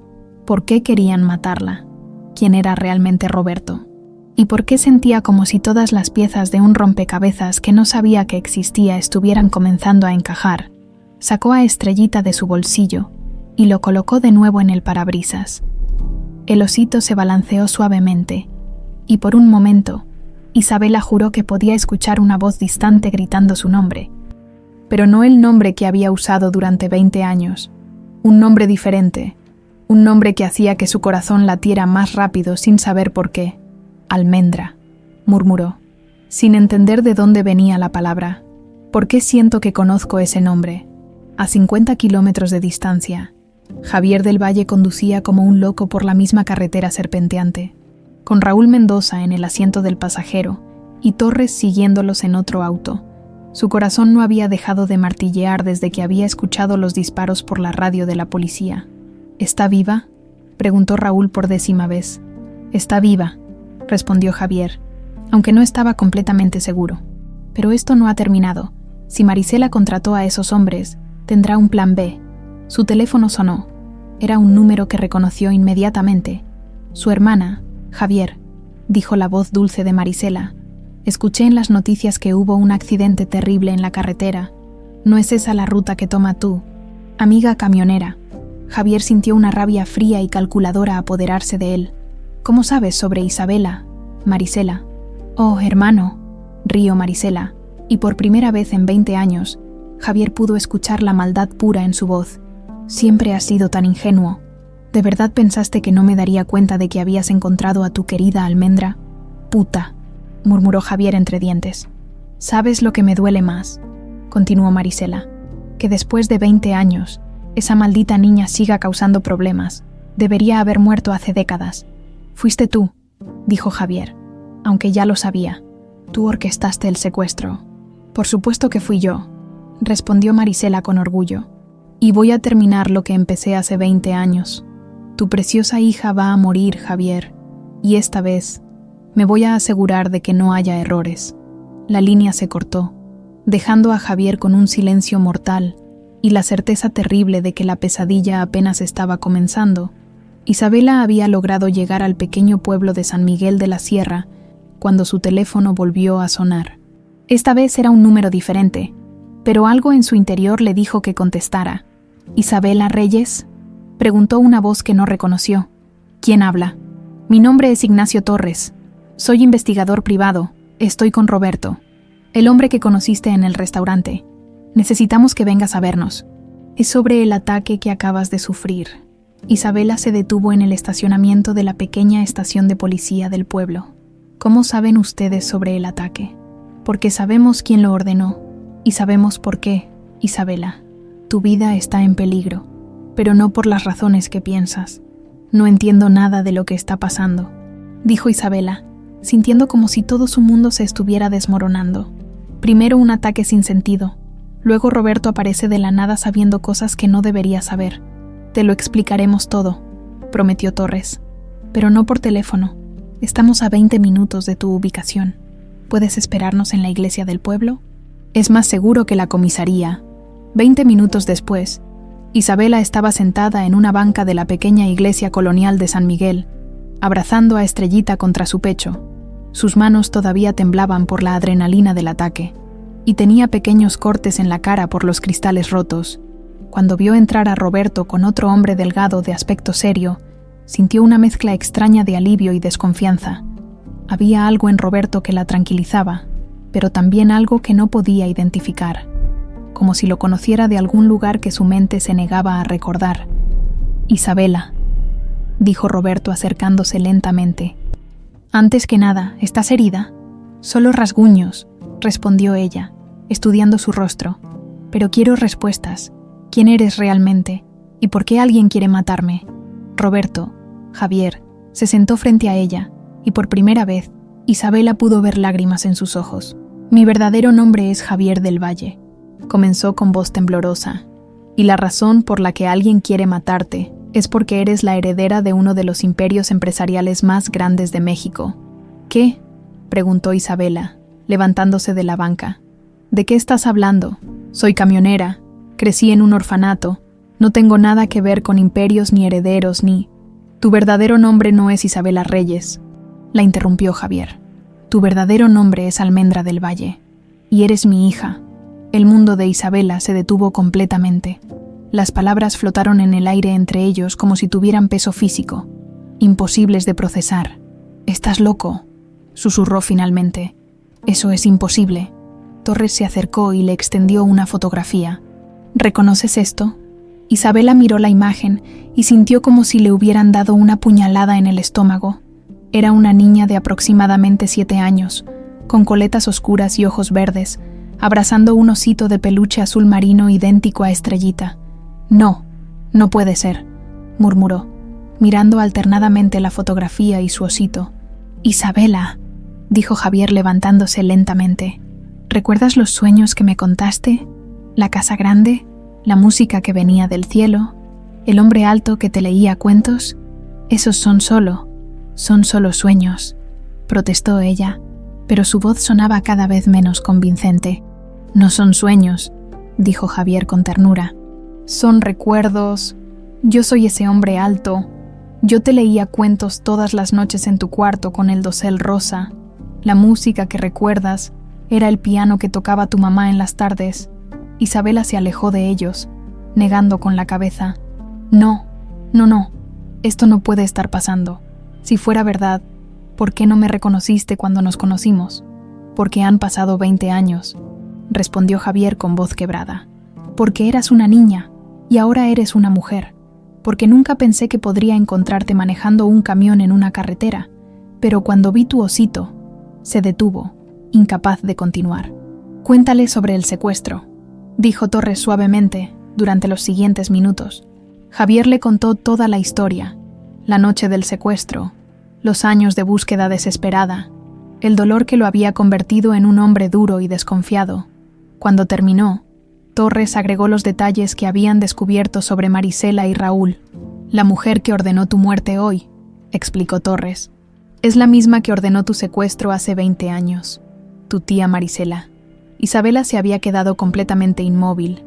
¿Por qué querían matarla? ¿Quién era realmente Roberto? ¿Y por qué sentía como si todas las piezas de un rompecabezas que no sabía que existía estuvieran comenzando a encajar? Sacó a Estrellita de su bolsillo y lo colocó de nuevo en el parabrisas. El osito se balanceó suavemente, y por un momento, Isabela juró que podía escuchar una voz distante gritando su nombre, pero no el nombre que había usado durante 20 años, un nombre diferente, un nombre que hacía que su corazón latiera más rápido sin saber por qué. Almendra, murmuró, sin entender de dónde venía la palabra. ¿Por qué siento que conozco ese nombre? A 50 kilómetros de distancia, Javier del Valle conducía como un loco por la misma carretera serpenteante, con Raúl Mendoza en el asiento del pasajero y Torres siguiéndolos en otro auto. Su corazón no había dejado de martillear desde que había escuchado los disparos por la radio de la policía. ¿Está viva?, preguntó Raúl por 10ª vez. Está viva, respondió Javier, aunque no estaba completamente seguro. Pero esto no ha terminado. Si Marisela contrató a esos hombres, tendrá un plan B. Su teléfono sonó. Era un número que reconoció inmediatamente. Su hermana, Javier, dijo la voz dulce de Marisela. Escuché en las noticias que hubo un accidente terrible en la carretera. ¿No es esa la ruta que toma tú, amiga camionera? Javier sintió una rabia fría y calculadora apoderarse de él. ¿Cómo sabes sobre Isabela, Marisela? Oh, hermano, rió Marisela, y por primera vez en 20 años, Javier pudo escuchar la maldad pura en su voz. Siempre has sido tan ingenuo. ¿De verdad pensaste que no me daría cuenta de que habías encontrado a tu querida Almendra? Puta, murmuró Javier entre dientes. ¿Sabes lo que me duele más?, continuó Marisela. Que después de 20 años, esa maldita niña siga causando problemas. Debería haber muerto hace décadas. Fuiste tú, dijo Javier, aunque ya lo sabía. Tú orquestaste el secuestro. Por supuesto que fui yo, respondió Marisela con orgullo. Y voy a terminar lo que empecé hace 20 años. Tu preciosa hija va a morir, Javier, y esta vez me voy a asegurar de que no haya errores. La línea se cortó, dejando a Javier con un silencio mortal y la certeza terrible de que la pesadilla apenas estaba comenzando. Isabela había logrado llegar al pequeño pueblo de San Miguel de la Sierra cuando su teléfono volvió a sonar. Esta vez era un número diferente, pero algo en su interior le dijo que contestara. ¿Isabela Reyes?, preguntó una voz que no reconoció. ¿Quién habla? Mi nombre es Ignacio Torres. Soy investigador privado. Estoy con Roberto, el hombre que conociste en el restaurante. Necesitamos que vengas a vernos. Es sobre el ataque que acabas de sufrir. Isabela se detuvo en el estacionamiento de la pequeña estación de policía del pueblo. ¿Cómo saben ustedes sobre el ataque? Porque sabemos quién lo ordenó. Y sabemos por qué, Isabela. Tu vida está en peligro, pero no por las razones que piensas. No entiendo nada de lo que está pasando, dijo Isabela, sintiendo como si todo su mundo se estuviera desmoronando. Primero un ataque sin sentido. Luego Roberto aparece de la nada sabiendo cosas que no debería saber. Te lo explicaremos todo, prometió Torres. Pero no por teléfono. Estamos a 20 minutos de tu ubicación. ¿Puedes esperarnos en la iglesia del pueblo? Es más seguro que la comisaría. 20 minutos después, Isabela estaba sentada en una banca de la pequeña iglesia colonial de San Miguel, abrazando a Estrellita contra su pecho. Sus manos todavía temblaban por la adrenalina del ataque, y tenía pequeños cortes en la cara por los cristales rotos. Cuando vio entrar a Roberto con otro hombre delgado de aspecto serio, sintió una mezcla extraña de alivio y desconfianza. Había algo en Roberto que la tranquilizaba, pero también algo que no podía identificar, como si lo conociera de algún lugar que su mente se negaba a recordar. Isabela, dijo Roberto acercándose lentamente. Antes que nada, ¿estás herida? Solo rasguños, respondió ella, estudiando su rostro. Pero quiero respuestas. ¿Quién eres realmente? ¿Y por qué alguien quiere matarme? Roberto, Javier, se sentó frente a ella, y por primera vez, Isabela pudo ver lágrimas en sus ojos. Mi verdadero nombre es Javier del Valle, comenzó con voz temblorosa, y la razón por la que alguien quiere matarte es porque eres la heredera de uno de los imperios empresariales más grandes de México. ¿Qué?, preguntó Isabela, levantándose de la banca. ¿De qué estás hablando? Soy camionera, crecí en un orfanato, no tengo nada que ver con imperios ni herederos ni... Tu verdadero nombre no es Isabela Reyes, la interrumpió Javier. Tu verdadero nombre es Almendra del Valle, y eres mi hija. El mundo de Isabela se detuvo completamente. Las palabras flotaron en el aire entre ellos como si tuvieran peso físico, imposibles de procesar. «Estás loco», susurró finalmente. «Eso es imposible». Torres se acercó y le extendió una fotografía. «¿Reconoces esto?» Isabela miró la imagen y sintió como si le hubieran dado una puñalada en el estómago. Era una niña de aproximadamente 7 años, con coletas oscuras y ojos verdes, abrazando un osito de peluche azul marino idéntico a Estrellita. «No, no puede ser», murmuró, mirando alternadamente la fotografía y su osito. «Isabela», dijo Javier levantándose lentamente. «¿Recuerdas los sueños que me contaste? La casa grande, la música que venía del cielo, el hombre alto que te leía cuentos? Esos son solo sueños», protestó ella, pero su voz sonaba cada vez menos convincente. «No son sueños», dijo Javier con ternura. «Son recuerdos. Yo soy ese hombre alto. Yo te leía cuentos todas las noches en tu cuarto con el dosel rosa. La música que recuerdas era el piano que tocaba tu mamá en las tardes». Isabela se alejó de ellos, negando con la cabeza. «No, esto no puede estar pasando. Si fuera verdad, ¿por qué no me reconociste cuando nos conocimos?» «Porque han pasado 20 años», respondió Javier con voz quebrada. «Porque eras una niña, y ahora eres una mujer. Porque nunca pensé que podría encontrarte manejando un camión en una carretera, pero cuando vi tu osito...» Se detuvo, incapaz de continuar. «Cuéntale sobre el secuestro», dijo Torres suavemente durante los siguientes minutos. Javier le contó toda la historia, la noche del secuestro, los años de búsqueda desesperada, el dolor que lo había convertido en un hombre duro y desconfiado. Cuando terminó, Torres agregó los detalles que habían descubierto sobre Marisela y Raúl. La mujer que ordenó tu muerte hoy, explicó Torres, es la misma que ordenó tu secuestro hace 20 años, tu tía Marisela. Isabela se había quedado completamente inmóvil,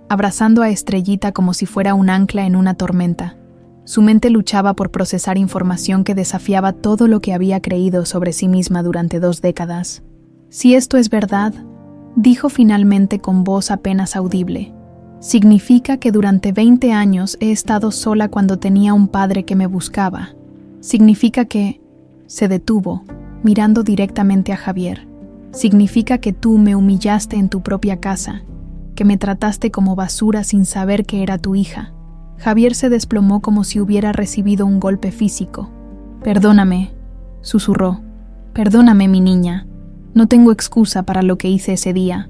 abrazando a Estrellita como si fuera un ancla en una tormenta. Su mente luchaba por procesar información que desafiaba todo lo que había creído sobre sí misma durante 2 décadas. Si esto es verdad, dijo finalmente con voz apenas audible, significa que durante 20 años he estado sola cuando tenía un padre que me buscaba. Significa que... Se detuvo, mirando directamente a Javier. Significa que tú me humillaste en tu propia casa, que me trataste como basura sin saber que era tu hija. Javier se desplomó como si hubiera recibido un golpe físico. Perdóname, susurró. Perdóname, mi niña. No tengo excusa para lo que hice ese día.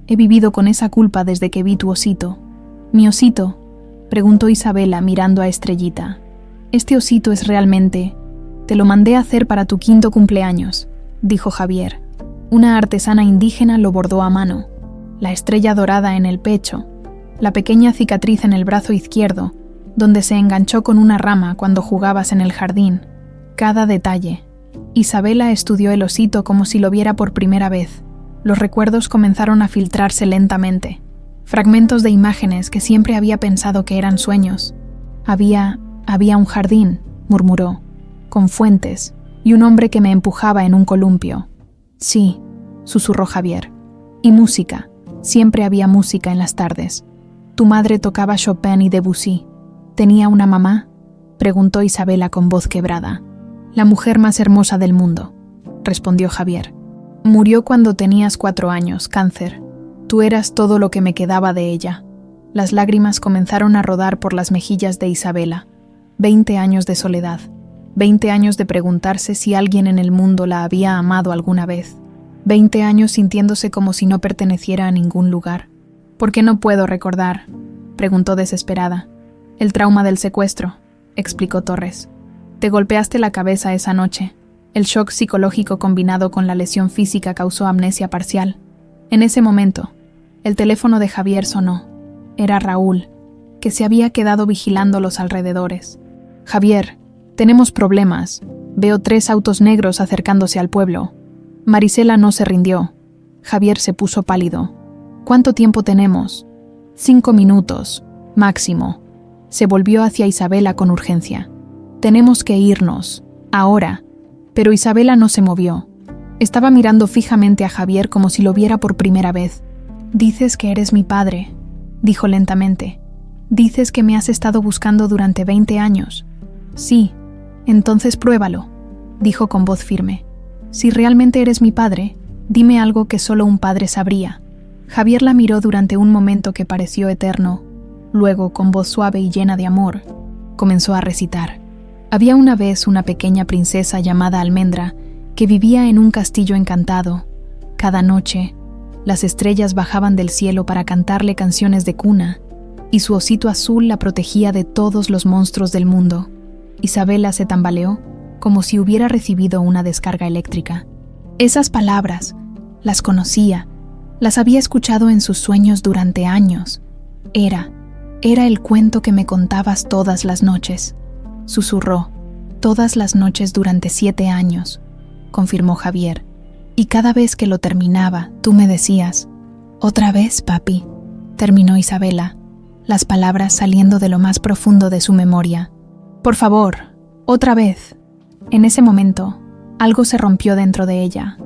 He vivido con esa culpa desde que vi tu osito. ¿Mi osito?, preguntó Isabela mirando a Estrellita. Este osito es realmente... Te lo mandé a hacer para tu 5º cumpleaños, dijo Javier. Una artesana indígena lo bordó a mano. La estrella dorada en el pecho, la pequeña cicatriz en el brazo izquierdo, donde se enganchó con una rama cuando jugabas en el jardín. Cada detalle. Isabela estudió el osito como si lo viera por primera vez. Los recuerdos comenzaron a filtrarse lentamente. Fragmentos de imágenes que siempre había pensado que eran sueños. Había un jardín, murmuró, con fuentes y un hombre que me empujaba en un columpio. Sí, susurró Javier. Y música. Siempre había música en las tardes. Tu madre tocaba Chopin y Debussy. ¿Tenía una mamá?, preguntó Isabela con voz quebrada. La mujer más hermosa del mundo, respondió Javier. Murió cuando tenías 4 años, cáncer. Tú eras todo lo que me quedaba de ella. Las lágrimas comenzaron a rodar por las mejillas de Isabela. 20 años de soledad. 20 años de preguntarse si alguien en el mundo la había amado alguna vez. 20 años sintiéndose como si no perteneciera a ningún lugar. ¿Por qué no puedo recordar?, preguntó desesperada. El trauma del secuestro, explicó Torres. Te golpeaste la cabeza esa noche. El shock psicológico combinado con la lesión física causó amnesia parcial. En ese momento, el teléfono de Javier sonó. Era Raúl, que se había quedado vigilando los alrededores. Javier, tenemos problemas. Veo 3 autos negros acercándose al pueblo. Marisela no se rindió. Javier se puso pálido. ¿Cuánto tiempo tenemos? 5 minutos, máximo. Se volvió hacia Isabela con urgencia. Tenemos que irnos, ahora. Pero Isabela no se movió. Estaba mirando fijamente a Javier como si lo viera por primera vez. Dices que eres mi padre, dijo lentamente. Dices que me has estado buscando durante 20 años. Sí, entonces pruébalo, dijo con voz firme. Si realmente eres mi padre, dime algo que solo un padre sabría. Javier la miró durante un momento que pareció eterno. Luego, con voz suave y llena de amor, comenzó a recitar. Había una vez una pequeña princesa llamada Almendra que vivía en un castillo encantado. Cada noche, las estrellas bajaban del cielo para cantarle canciones de cuna, y su osito azul la protegía de todos los monstruos del mundo. Isabela se tambaleó como si hubiera recibido una descarga eléctrica. Esas palabras, las conocía, las había escuchado en sus sueños durante años. Era el cuento que me contabas todas las noches. Susurró. Todas las noches durante 7 años, confirmó Javier. Y cada vez que lo terminaba, tú me decías, «Otra vez, papi», terminó Isabela, las palabras saliendo de lo más profundo de su memoria. «Por favor, otra vez». En ese momento, algo se rompió dentro de ella.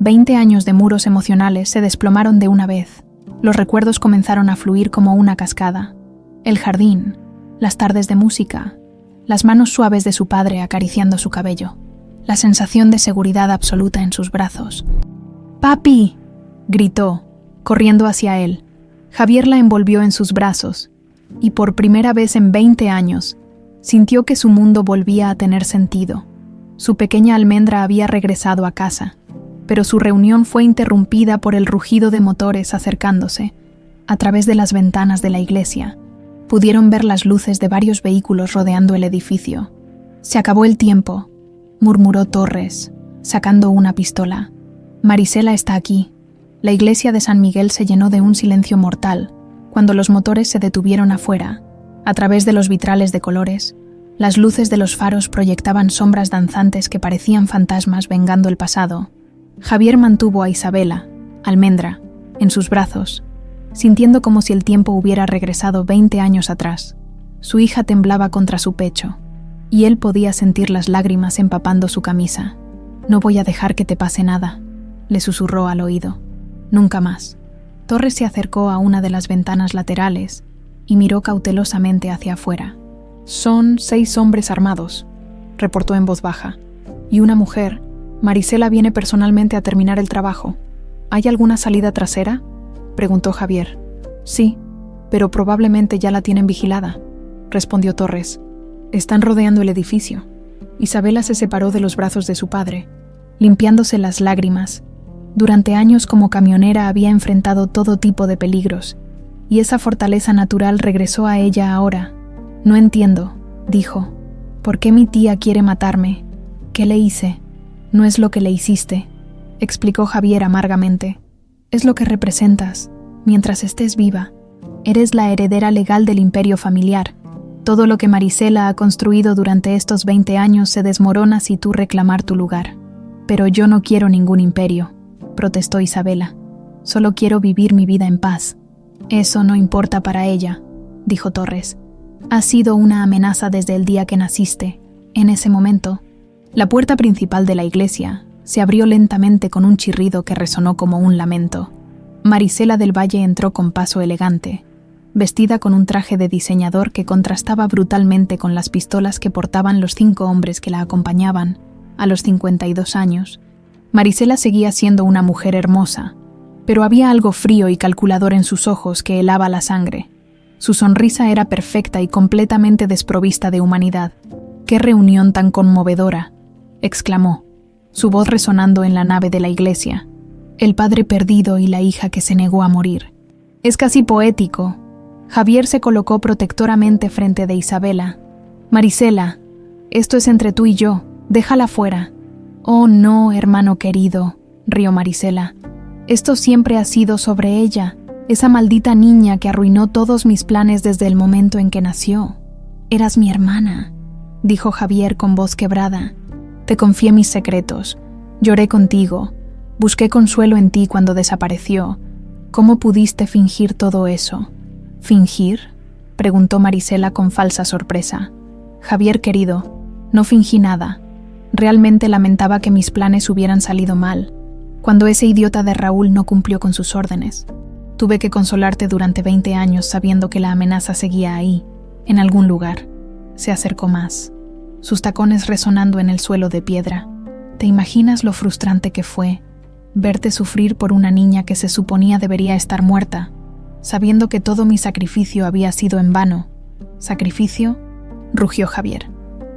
20 años de muros emocionales se desplomaron de una vez. Los recuerdos comenzaron a fluir como una cascada. El jardín, las tardes de música, las manos suaves de su padre acariciando su cabello, la sensación de seguridad absoluta en sus brazos. «¡Papi!», gritó, corriendo hacia él. Javier la envolvió en sus brazos, y por primera vez en 20 años, sintió que su mundo volvía a tener sentido. Su pequeña Almendra había regresado a casa, pero su reunión fue interrumpida por el rugido de motores acercándose. A través de las ventanas de la iglesia, pudieron ver las luces de varios vehículos rodeando el edificio. «Se acabó el tiempo», murmuró Torres, sacando una pistola. Marisela está aquí. La iglesia de San Miguel se llenó de un silencio mortal cuando los motores se detuvieron afuera. A través de los vitrales de colores, las luces de los faros proyectaban sombras danzantes que parecían fantasmas vengando el pasado. Javier mantuvo a Isabela, Almendra, en sus brazos, sintiendo como si el tiempo hubiera regresado 20 años atrás. Su hija temblaba contra su pecho, y él podía sentir las lágrimas empapando su camisa. «No voy a dejar que te pase nada», le susurró al oído. «Nunca más». Torres se acercó a una de las ventanas laterales y miró cautelosamente hacia afuera. «Son 6 hombres armados», reportó en voz baja, «y una mujer. Marisela viene personalmente a terminar el trabajo». «¿Hay alguna salida trasera?», preguntó Javier. «Sí, pero probablemente ya la tienen vigilada», respondió Torres. «Están rodeando el edificio». Isabela se separó de los brazos de su padre, limpiándose las lágrimas. Durante años como camionera había enfrentado todo tipo de peligros, y esa fortaleza natural regresó a ella ahora. «No entiendo», dijo. «¿Por qué mi tía quiere matarme? ¿Qué le hice?» «No es lo que le hiciste», explicó Javier amargamente. «Es lo que representas, mientras estés viva. Eres la heredera legal del imperio familiar. Todo lo que Marisela ha construido durante estos 20 años se desmorona si tú reclamar tu lugar». «Pero yo no quiero ningún imperio», protestó Isabela. «Solo quiero vivir mi vida en paz». «Eso no importa para ella», dijo Torres. «Has sido una amenaza desde el día que naciste». En ese momento, la puerta principal de la iglesia se abrió lentamente con un chirrido que resonó como un lamento. Marisela del Valle entró con paso elegante, vestida con un traje de diseñador que contrastaba brutalmente con las pistolas que portaban los 5 hombres que la acompañaban. A los 52 años, Marisela seguía siendo una mujer hermosa, pero había algo frío y calculador en sus ojos que helaba la sangre. Su sonrisa era perfecta y completamente desprovista de humanidad. «¡Qué reunión tan conmovedora!», exclamó, su voz resonando en la nave de la iglesia. «El padre perdido y la hija que se negó a morir. Es casi poético». Javier se colocó protectoramente frente de Isabela. «Marisela, esto es entre tú y yo, déjala fuera». «Oh no, hermano querido», rió Marisela. «Esto siempre ha sido sobre ella, esa maldita niña que arruinó todos mis planes desde el momento en que nació». «Eras mi hermana», dijo Javier con voz quebrada. «Te confié mis secretos, lloré contigo, busqué consuelo en ti cuando desapareció. ¿Cómo pudiste fingir todo eso?» «¿Fingir?», preguntó Marisela con falsa sorpresa. «Javier querido, no fingí nada. Realmente lamentaba que mis planes hubieran salido mal, cuando ese idiota de Raúl no cumplió con sus órdenes. Tuve que consolarte durante 20 años sabiendo que la amenaza seguía ahí, en algún lugar». Se acercó más, sus tacones resonando en el suelo de piedra. «¿Te imaginas lo frustrante que fue verte sufrir por una niña que se suponía debería estar muerta, sabiendo que todo mi sacrificio había sido en vano?» «¿Sacrificio?», rugió Javier.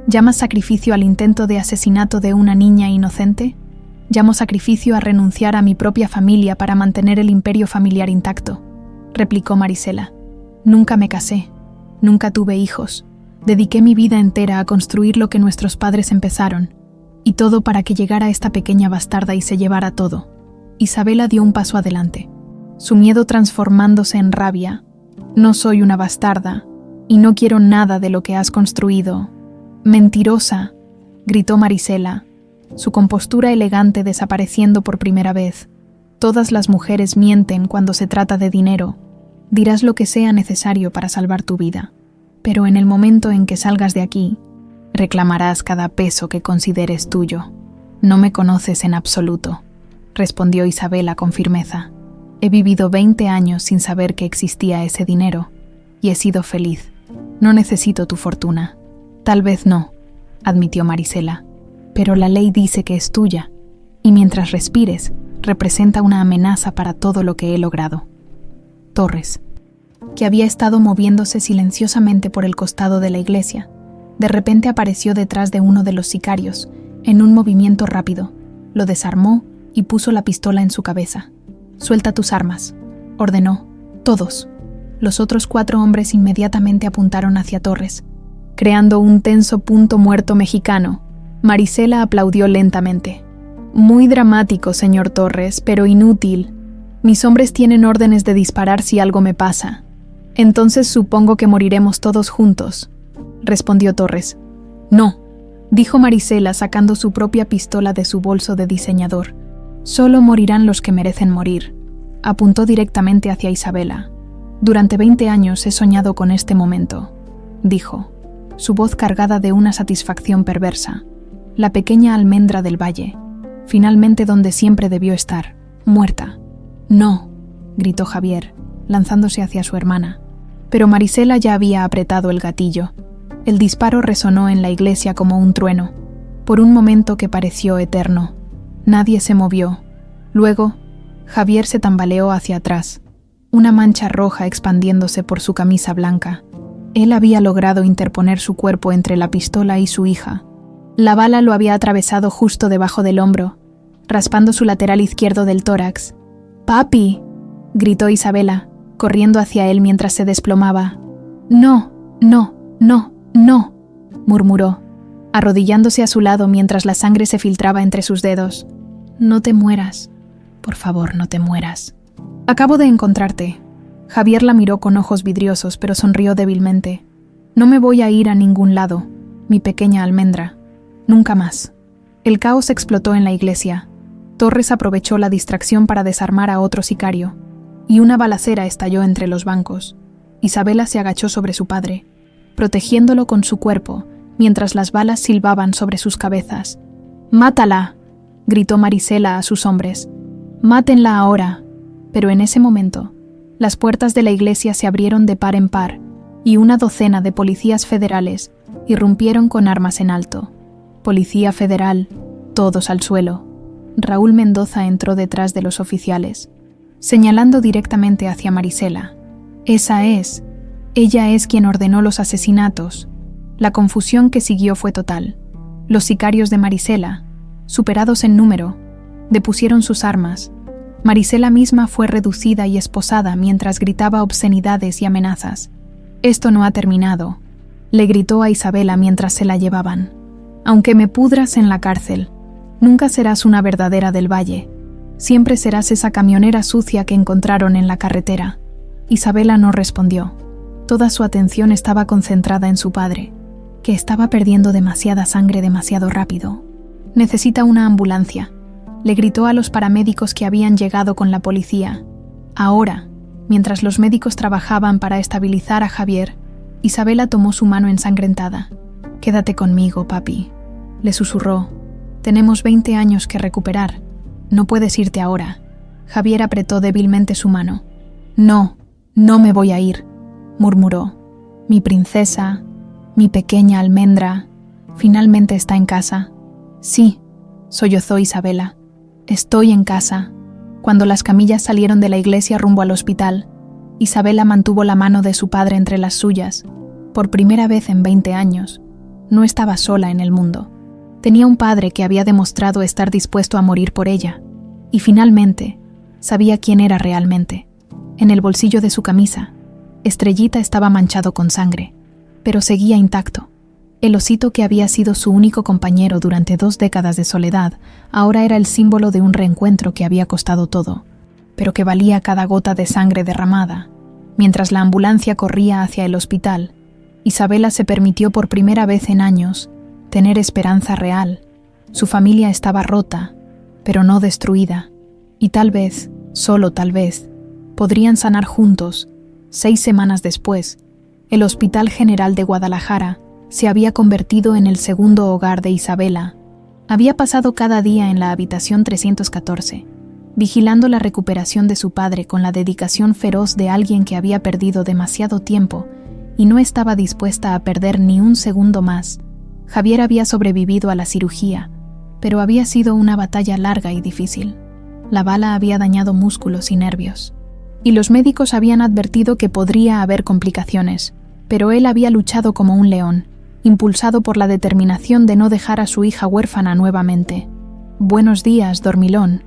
«¿Llamas sacrificio al intento de asesinato de una niña inocente? Llamo sacrificio a renunciar a mi propia familia para mantener el imperio familiar intacto», replicó Marisela. «Nunca me casé, nunca tuve hijos. Dediqué mi vida entera a construir lo que nuestros padres empezaron, y todo para que llegara esta pequeña bastarda y se llevara todo». Isabela dio un paso adelante, su miedo transformándose en rabia. «No soy una bastarda, y no quiero nada de lo que has construido». «Mentirosa», gritó Marisela, su compostura elegante desapareciendo por primera vez. «Todas las mujeres mienten cuando se trata de dinero. Dirás lo que sea necesario para salvar tu vida, pero en el momento en que salgas de aquí, reclamarás cada peso que consideres tuyo». «No me conoces en absoluto», respondió Isabela con firmeza. «He vivido 20 años sin saber que existía ese dinero, y he sido feliz. No necesito tu fortuna». «Tal vez no», admitió Marisela, «pero la ley dice que es tuya, y mientras respires, representa una amenaza para todo lo que he logrado». Torres, que había estado moviéndose silenciosamente por el costado de la iglesia, de repente apareció detrás de uno de los sicarios, en un movimiento rápido, lo desarmó y puso la pistola en su cabeza. «Suelta tus armas», ordenó. «Todos». Los otros 4 hombres inmediatamente apuntaron hacia Torres, creando un tenso punto muerto mexicano. Marisela aplaudió lentamente. Muy dramático, señor Torres, pero inútil. Mis hombres tienen órdenes de disparar si algo me pasa. Entonces supongo que moriremos todos juntos, respondió Torres. No, dijo Marisela sacando su propia pistola de su bolso de diseñador. Solo morirán los que merecen morir. Apuntó directamente hacia Isabela. Durante 20 años he soñado con este momento, dijo, su voz cargada de una satisfacción perversa. La pequeña almendra del valle, finalmente donde siempre debió estar, muerta. No, gritó Javier, lanzándose hacia su hermana. Pero Marisela ya había apretado el gatillo. El disparo resonó en la iglesia como un trueno, por un momento que pareció eterno. Nadie se movió. Luego, Javier se tambaleó hacia atrás, una mancha roja expandiéndose por su camisa blanca. Él había logrado interponer su cuerpo entre la pistola y su hija. La bala lo había atravesado justo debajo del hombro, raspando su lateral izquierdo del tórax. «¡Papi!», gritó Isabela, corriendo hacia él mientras se desplomaba. «No, no, no, no», murmuró, arrodillándose a su lado mientras la sangre se filtraba entre sus dedos. «No te mueras. Por favor, no te mueras». «Acabo de encontrarte». Javier la miró con ojos vidriosos, pero sonrió débilmente. «No me voy a ir a ningún lado, mi pequeña almendra. Nunca más». El caos explotó en la iglesia. Torres aprovechó la distracción para desarmar a otro sicario, y una balacera estalló entre los bancos. Isabela se agachó sobre su padre, protegiéndolo con su cuerpo, mientras las balas silbaban sobre sus cabezas. «¡Mátala!», gritó Marisela a sus hombres. «Mátenla ahora». Pero en ese momento, las puertas de la iglesia se abrieron de par en par, y una docena de policías federales irrumpieron con armas en alto. «Policía federal», todos al suelo. Raúl Mendoza entró detrás de los oficiales, señalando directamente hacia Marisela. «Esa es. Ella es quien ordenó los asesinatos». La confusión que siguió fue total. Los sicarios de Marisela, superados en número, depusieron sus armas. Marisela misma fue reducida y esposada mientras gritaba obscenidades y amenazas. «Esto no ha terminado», le gritó a Isabela mientras se la llevaban. «Aunque me pudras en la cárcel, nunca serás una verdadera del Valle. Siempre serás esa camionera sucia que encontraron en la carretera». Isabela no respondió. Toda su atención estaba concentrada en su padre, que estaba perdiendo demasiada sangre demasiado rápido. «Necesita una ambulancia», le gritó a los paramédicos que habían llegado con la policía. Ahora, mientras los médicos trabajaban para estabilizar a Javier, Isabela tomó su mano ensangrentada. «Quédate conmigo, papi», le susurró. «Tenemos 20 años que recuperar. No puedes irte ahora». Javier apretó débilmente su mano. «No, no me voy a ir», murmuró. «Mi princesa, mi pequeña almendra, finalmente está en casa». «Sí», sollozó Isabela. «Estoy en casa». Cuando las camillas salieron de la iglesia rumbo al hospital, Isabela mantuvo la mano de su padre entre las suyas. Por primera vez en 20 años, no estaba sola en el mundo. Tenía un padre que había demostrado estar dispuesto a morir por ella, y finalmente sabía quién era realmente. En el bolsillo de su camisa, Estrellita estaba manchado con sangre, pero seguía intacto. El osito que había sido su único compañero durante 2 décadas de soledad, ahora era el símbolo de un reencuentro que había costado todo, pero que valía cada gota de sangre derramada. Mientras la ambulancia corría hacia el hospital, Isabela se permitió por primera vez en años tener esperanza real. Su familia estaba rota, pero no destruida, y tal vez, solo tal vez, podrían sanar juntos. 6 semanas después, el Hospital General de Guadalajara se había convertido en el segundo hogar de Isabela. Había pasado cada día en la habitación 314, vigilando la recuperación de su padre con la dedicación feroz de alguien que había perdido demasiado tiempo y no estaba dispuesta a perder ni un segundo más. Javier había sobrevivido a la cirugía, pero había sido una batalla larga y difícil. La bala había dañado músculos y nervios, y los médicos habían advertido que podría haber complicaciones, pero él había luchado como un león, impulsado por la determinación de no dejar a su hija huérfana nuevamente. «Buenos días, dormilón»,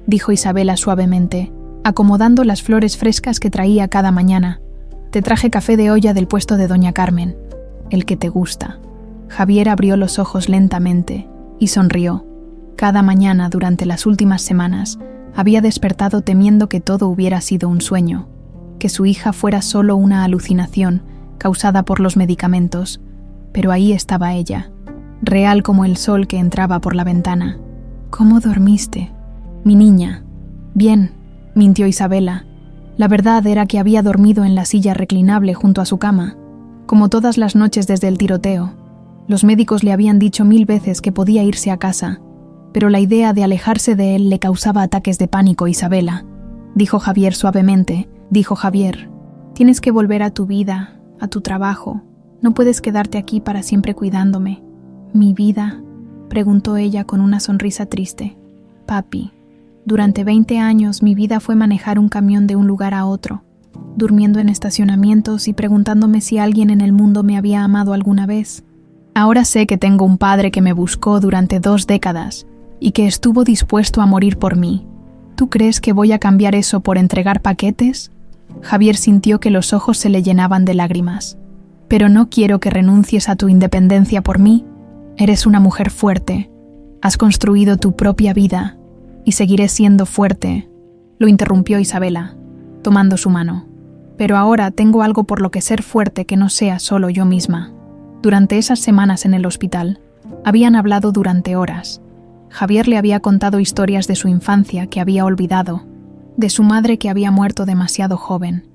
dijo Isabela suavemente, acomodando las flores frescas que traía cada mañana. «Te traje café de olla del puesto de doña Carmen, el que te gusta». Javier abrió los ojos lentamente y sonrió. Cada mañana durante las últimas semanas había despertado temiendo que todo hubiera sido un sueño, que su hija fuera solo una alucinación causada por los medicamentos, pero ahí estaba ella, real como el sol que entraba por la ventana. «¿Cómo dormiste, mi niña?» «Bien», mintió Isabela. La verdad era que había dormido en la silla reclinable junto a su cama, como todas las noches desde el tiroteo. Los médicos le habían dicho 1000 veces que podía irse a casa, pero la idea de alejarse de él le causaba ataques de pánico. «Isabela», dijo Javier suavemente, «tienes que volver a tu vida, a tu trabajo. No puedes quedarte aquí para siempre cuidándome». «¿Mi vida?», preguntó ella con una sonrisa triste. «Papi, durante 20 años mi vida fue manejar un camión de un lugar a otro, durmiendo en estacionamientos y preguntándome si alguien en el mundo me había amado alguna vez. Ahora sé que tengo un padre que me buscó durante 2 décadas y que estuvo dispuesto a morir por mí. ¿Tú crees que voy a cambiar eso por entregar paquetes?». Javier sintió que los ojos se le llenaban de lágrimas. «Pero no quiero que renuncies a tu independencia por mí. Eres una mujer fuerte. Has construido tu propia vida y seguiré siendo fuerte», lo interrumpió Isabela, tomando su mano. «Pero ahora tengo algo por lo que ser fuerte que no sea solo yo misma». Durante esas semanas en el hospital, habían hablado durante horas. Javier le había contado historias de su infancia que había olvidado, de su madre que había muerto demasiado joven,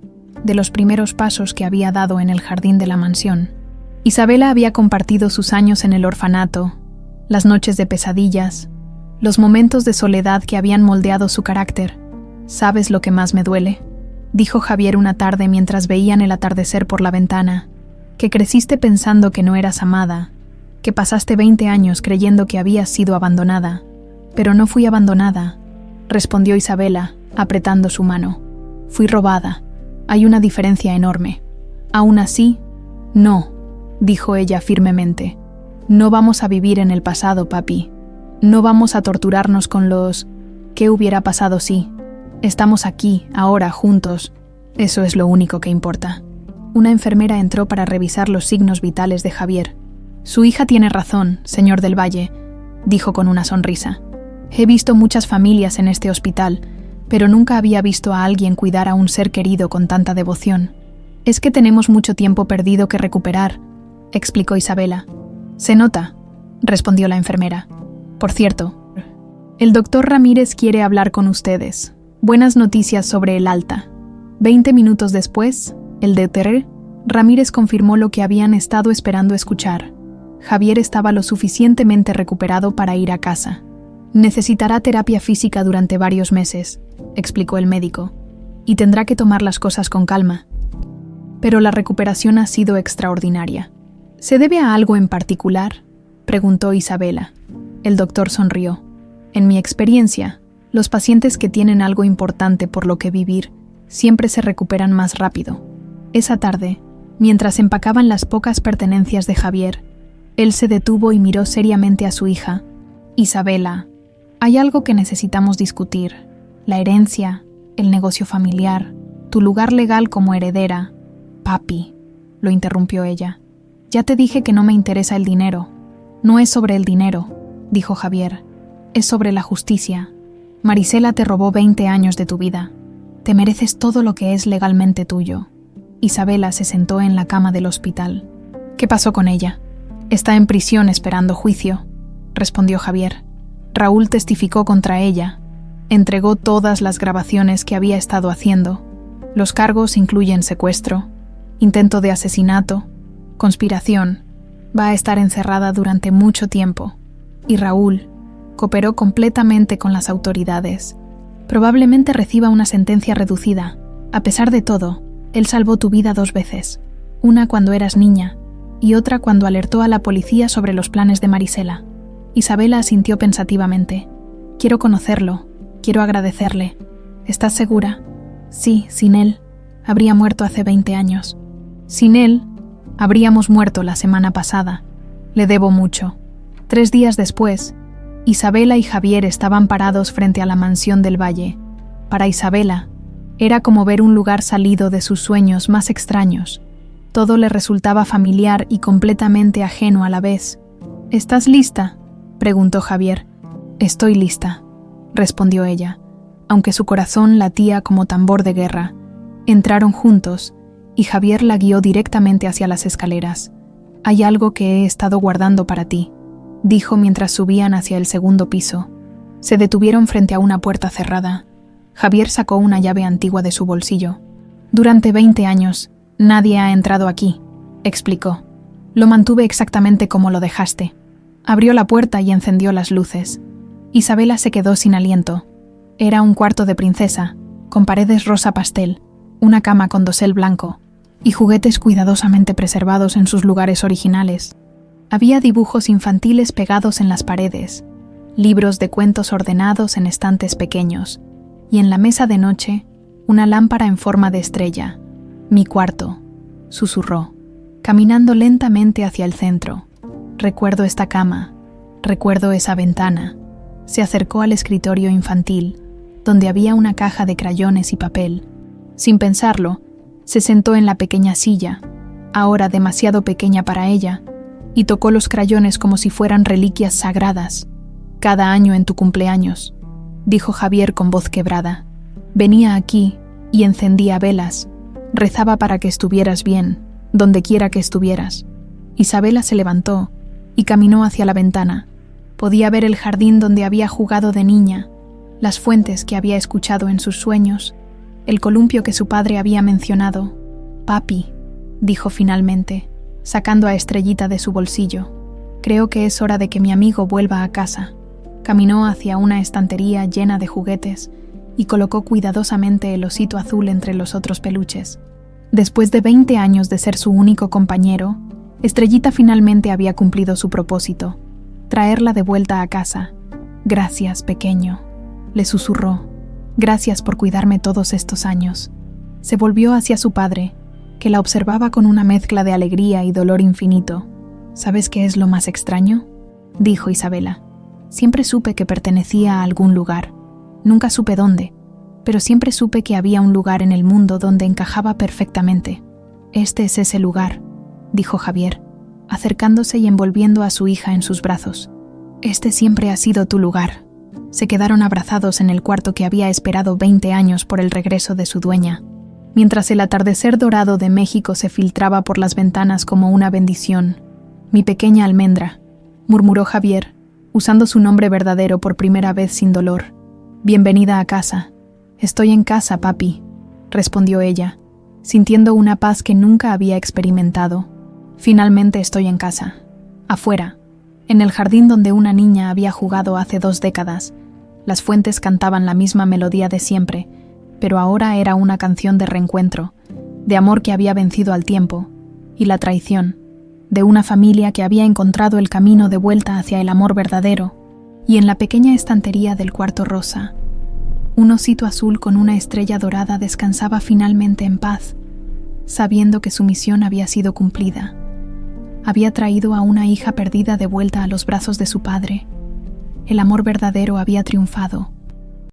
de los primeros pasos que había dado en el jardín de la mansión. Isabela había compartido sus años en el orfanato, las noches de pesadillas, los momentos de soledad que habían moldeado su carácter. «¿Sabes lo que más me duele?», dijo Javier una tarde mientras veían el atardecer por la ventana, «que creciste pensando que no eras amada, que pasaste 20 años creyendo que habías sido abandonada». «Pero no fui abandonada», respondió Isabela, apretando su mano. «Fui robada. Hay una diferencia enorme». «Aún así, no», dijo ella firmemente. «No vamos a vivir en el pasado, papi. No vamos a torturarnos con los «¿qué hubiera pasado si?». Estamos aquí, ahora, juntos. Eso es lo único que importa». Una enfermera entró para revisar los signos vitales de Javier. «Su hija tiene razón, señor del Valle», dijo con una sonrisa. «He visto muchas familias en este hospital, pero nunca había visto a alguien cuidar a un ser querido con tanta devoción. Es que tenemos mucho tiempo perdido que recuperar», explicó Isabela. «Se nota», respondió la enfermera. «Por cierto, el doctor Ramírez quiere hablar con ustedes. Buenas noticias sobre el alta». 20 minutos después, el Dr. Ramírez confirmó lo que habían estado esperando escuchar. Javier estaba lo suficientemente recuperado para ir a casa. «Necesitará terapia física durante varios meses», explicó el médico, «y tendrá que tomar las cosas con calma. Pero la recuperación ha sido extraordinaria». «¿Se debe a algo en particular?», preguntó Isabela. El doctor sonrió. «En mi experiencia, los pacientes que tienen algo importante por lo que vivir siempre se recuperan más rápido». Esa tarde, mientras empacaban las pocas pertenencias de Javier, él se detuvo y miró seriamente a su hija. «Isabela, hay algo que necesitamos discutir. La herencia, el negocio familiar, tu lugar legal como heredera». «Papi», lo interrumpió ella. «Ya te dije que no me interesa el dinero». «No es sobre el dinero», dijo Javier. «Es sobre la justicia. Marisela te robó 20 años de tu vida. Te mereces todo lo que es legalmente tuyo». Isabela se sentó en la cama del hospital. «¿Qué pasó con ella?». «Está en prisión esperando juicio», respondió Javier. «Raúl testificó contra ella. Entregó todas las grabaciones que había estado haciendo. Los cargos incluyen secuestro, intento de asesinato, conspiración. Va a estar encerrada durante mucho tiempo. Y Raúl cooperó completamente con las autoridades. Probablemente reciba una sentencia reducida. A pesar de todo, él salvó tu vida 2 veces. Una cuando eras niña y otra cuando alertó a la policía sobre los planes de Marisela». Isabela asintió pensativamente. «Quiero conocerlo. Quiero agradecerle». «¿Estás segura?». «Sí, sin él, habría muerto hace 20 años. Sin él, habríamos muerto la semana pasada. Le debo mucho». 3 días después, Isabela y Javier estaban parados frente a la mansión del Valle. Para Isabela, era como ver un lugar salido de sus sueños más extraños. Todo le resultaba familiar y completamente ajeno a la vez. «¿Estás lista?», preguntó Javier. Estoy lista, respondió ella, aunque su corazón latía como tambor de guerra. Entraron juntos, y Javier la guió directamente hacia las escaleras. Hay algo que he estado guardando para ti, dijo mientras subían hacia el segundo piso. Se detuvieron frente a una puerta cerrada. Javier sacó una llave antigua de su bolsillo. Durante 20 años, nadie ha entrado aquí, explicó. Lo mantuve exactamente como lo dejaste. Abrió la puerta y encendió las luces. Isabela se quedó sin aliento. Era un cuarto de princesa, con paredes rosa pastel, una cama con dosel blanco y juguetes cuidadosamente preservados en sus lugares originales. Había dibujos infantiles pegados en las paredes, libros de cuentos ordenados en estantes pequeños, y en la mesa de noche, una lámpara en forma de estrella. Mi cuarto, susurró, caminando lentamente hacia el centro. Recuerdo esta cama, recuerdo esa ventana. Se acercó al escritorio infantil, donde había una caja de crayones y papel. Sin pensarlo, se sentó en la pequeña silla, ahora demasiado pequeña para ella, y tocó los crayones como si fueran reliquias sagradas. Cada año en tu cumpleaños, dijo Javier con voz quebrada. Venía aquí y encendía velas. Rezaba para que estuvieras bien, donde quiera que estuvieras. Isabela se levantó y caminó hacia la ventana. Podía ver el jardín donde había jugado de niña, las fuentes que había escuchado en sus sueños, el columpio que su padre había mencionado. Papi, dijo finalmente, sacando a Estrellita de su bolsillo. Creo que es hora de que mi amigo vuelva a casa. Caminó hacia una estantería llena de juguetes y colocó cuidadosamente el osito azul entre los otros peluches. Después de 20 años de ser su único compañero, Estrellita finalmente había cumplido su propósito, traerla de vuelta a casa. Gracias, pequeño, le susurró. Gracias por cuidarme todos estos años. Se volvió hacia su padre, que la observaba con una mezcla de alegría y dolor infinito. ¿Sabes qué es lo más extraño?, dijo Isabela. Siempre supe que pertenecía a algún lugar. Nunca supe dónde, pero siempre supe que había un lugar en el mundo donde encajaba perfectamente. Este es ese lugar, dijo Javier, acercándose y envolviendo a su hija en sus brazos. Este siempre ha sido tu lugar. Se quedaron abrazados en el cuarto que había esperado 20 años por el regreso de su dueña. Mientras el atardecer dorado de México se filtraba por las ventanas como una bendición. Mi pequeña almendra, murmuró Javier, usando su nombre verdadero por primera vez sin dolor. Bienvenida a casa. Estoy en casa, papi, respondió ella, sintiendo una paz que nunca había experimentado. Finalmente estoy en casa. Afuera, en el jardín donde una niña había jugado hace 2 décadas. Las fuentes cantaban la misma melodía de siempre, pero ahora era una canción de reencuentro, de amor que había vencido al tiempo, y la traición, de una familia que había encontrado el camino de vuelta hacia el amor verdadero. Y en la pequeña estantería del cuarto rosa, un osito azul con una estrella dorada descansaba finalmente en paz, sabiendo que su misión había sido cumplida. Había traído a una hija perdida de vuelta a los brazos de su padre. El amor verdadero había triunfado,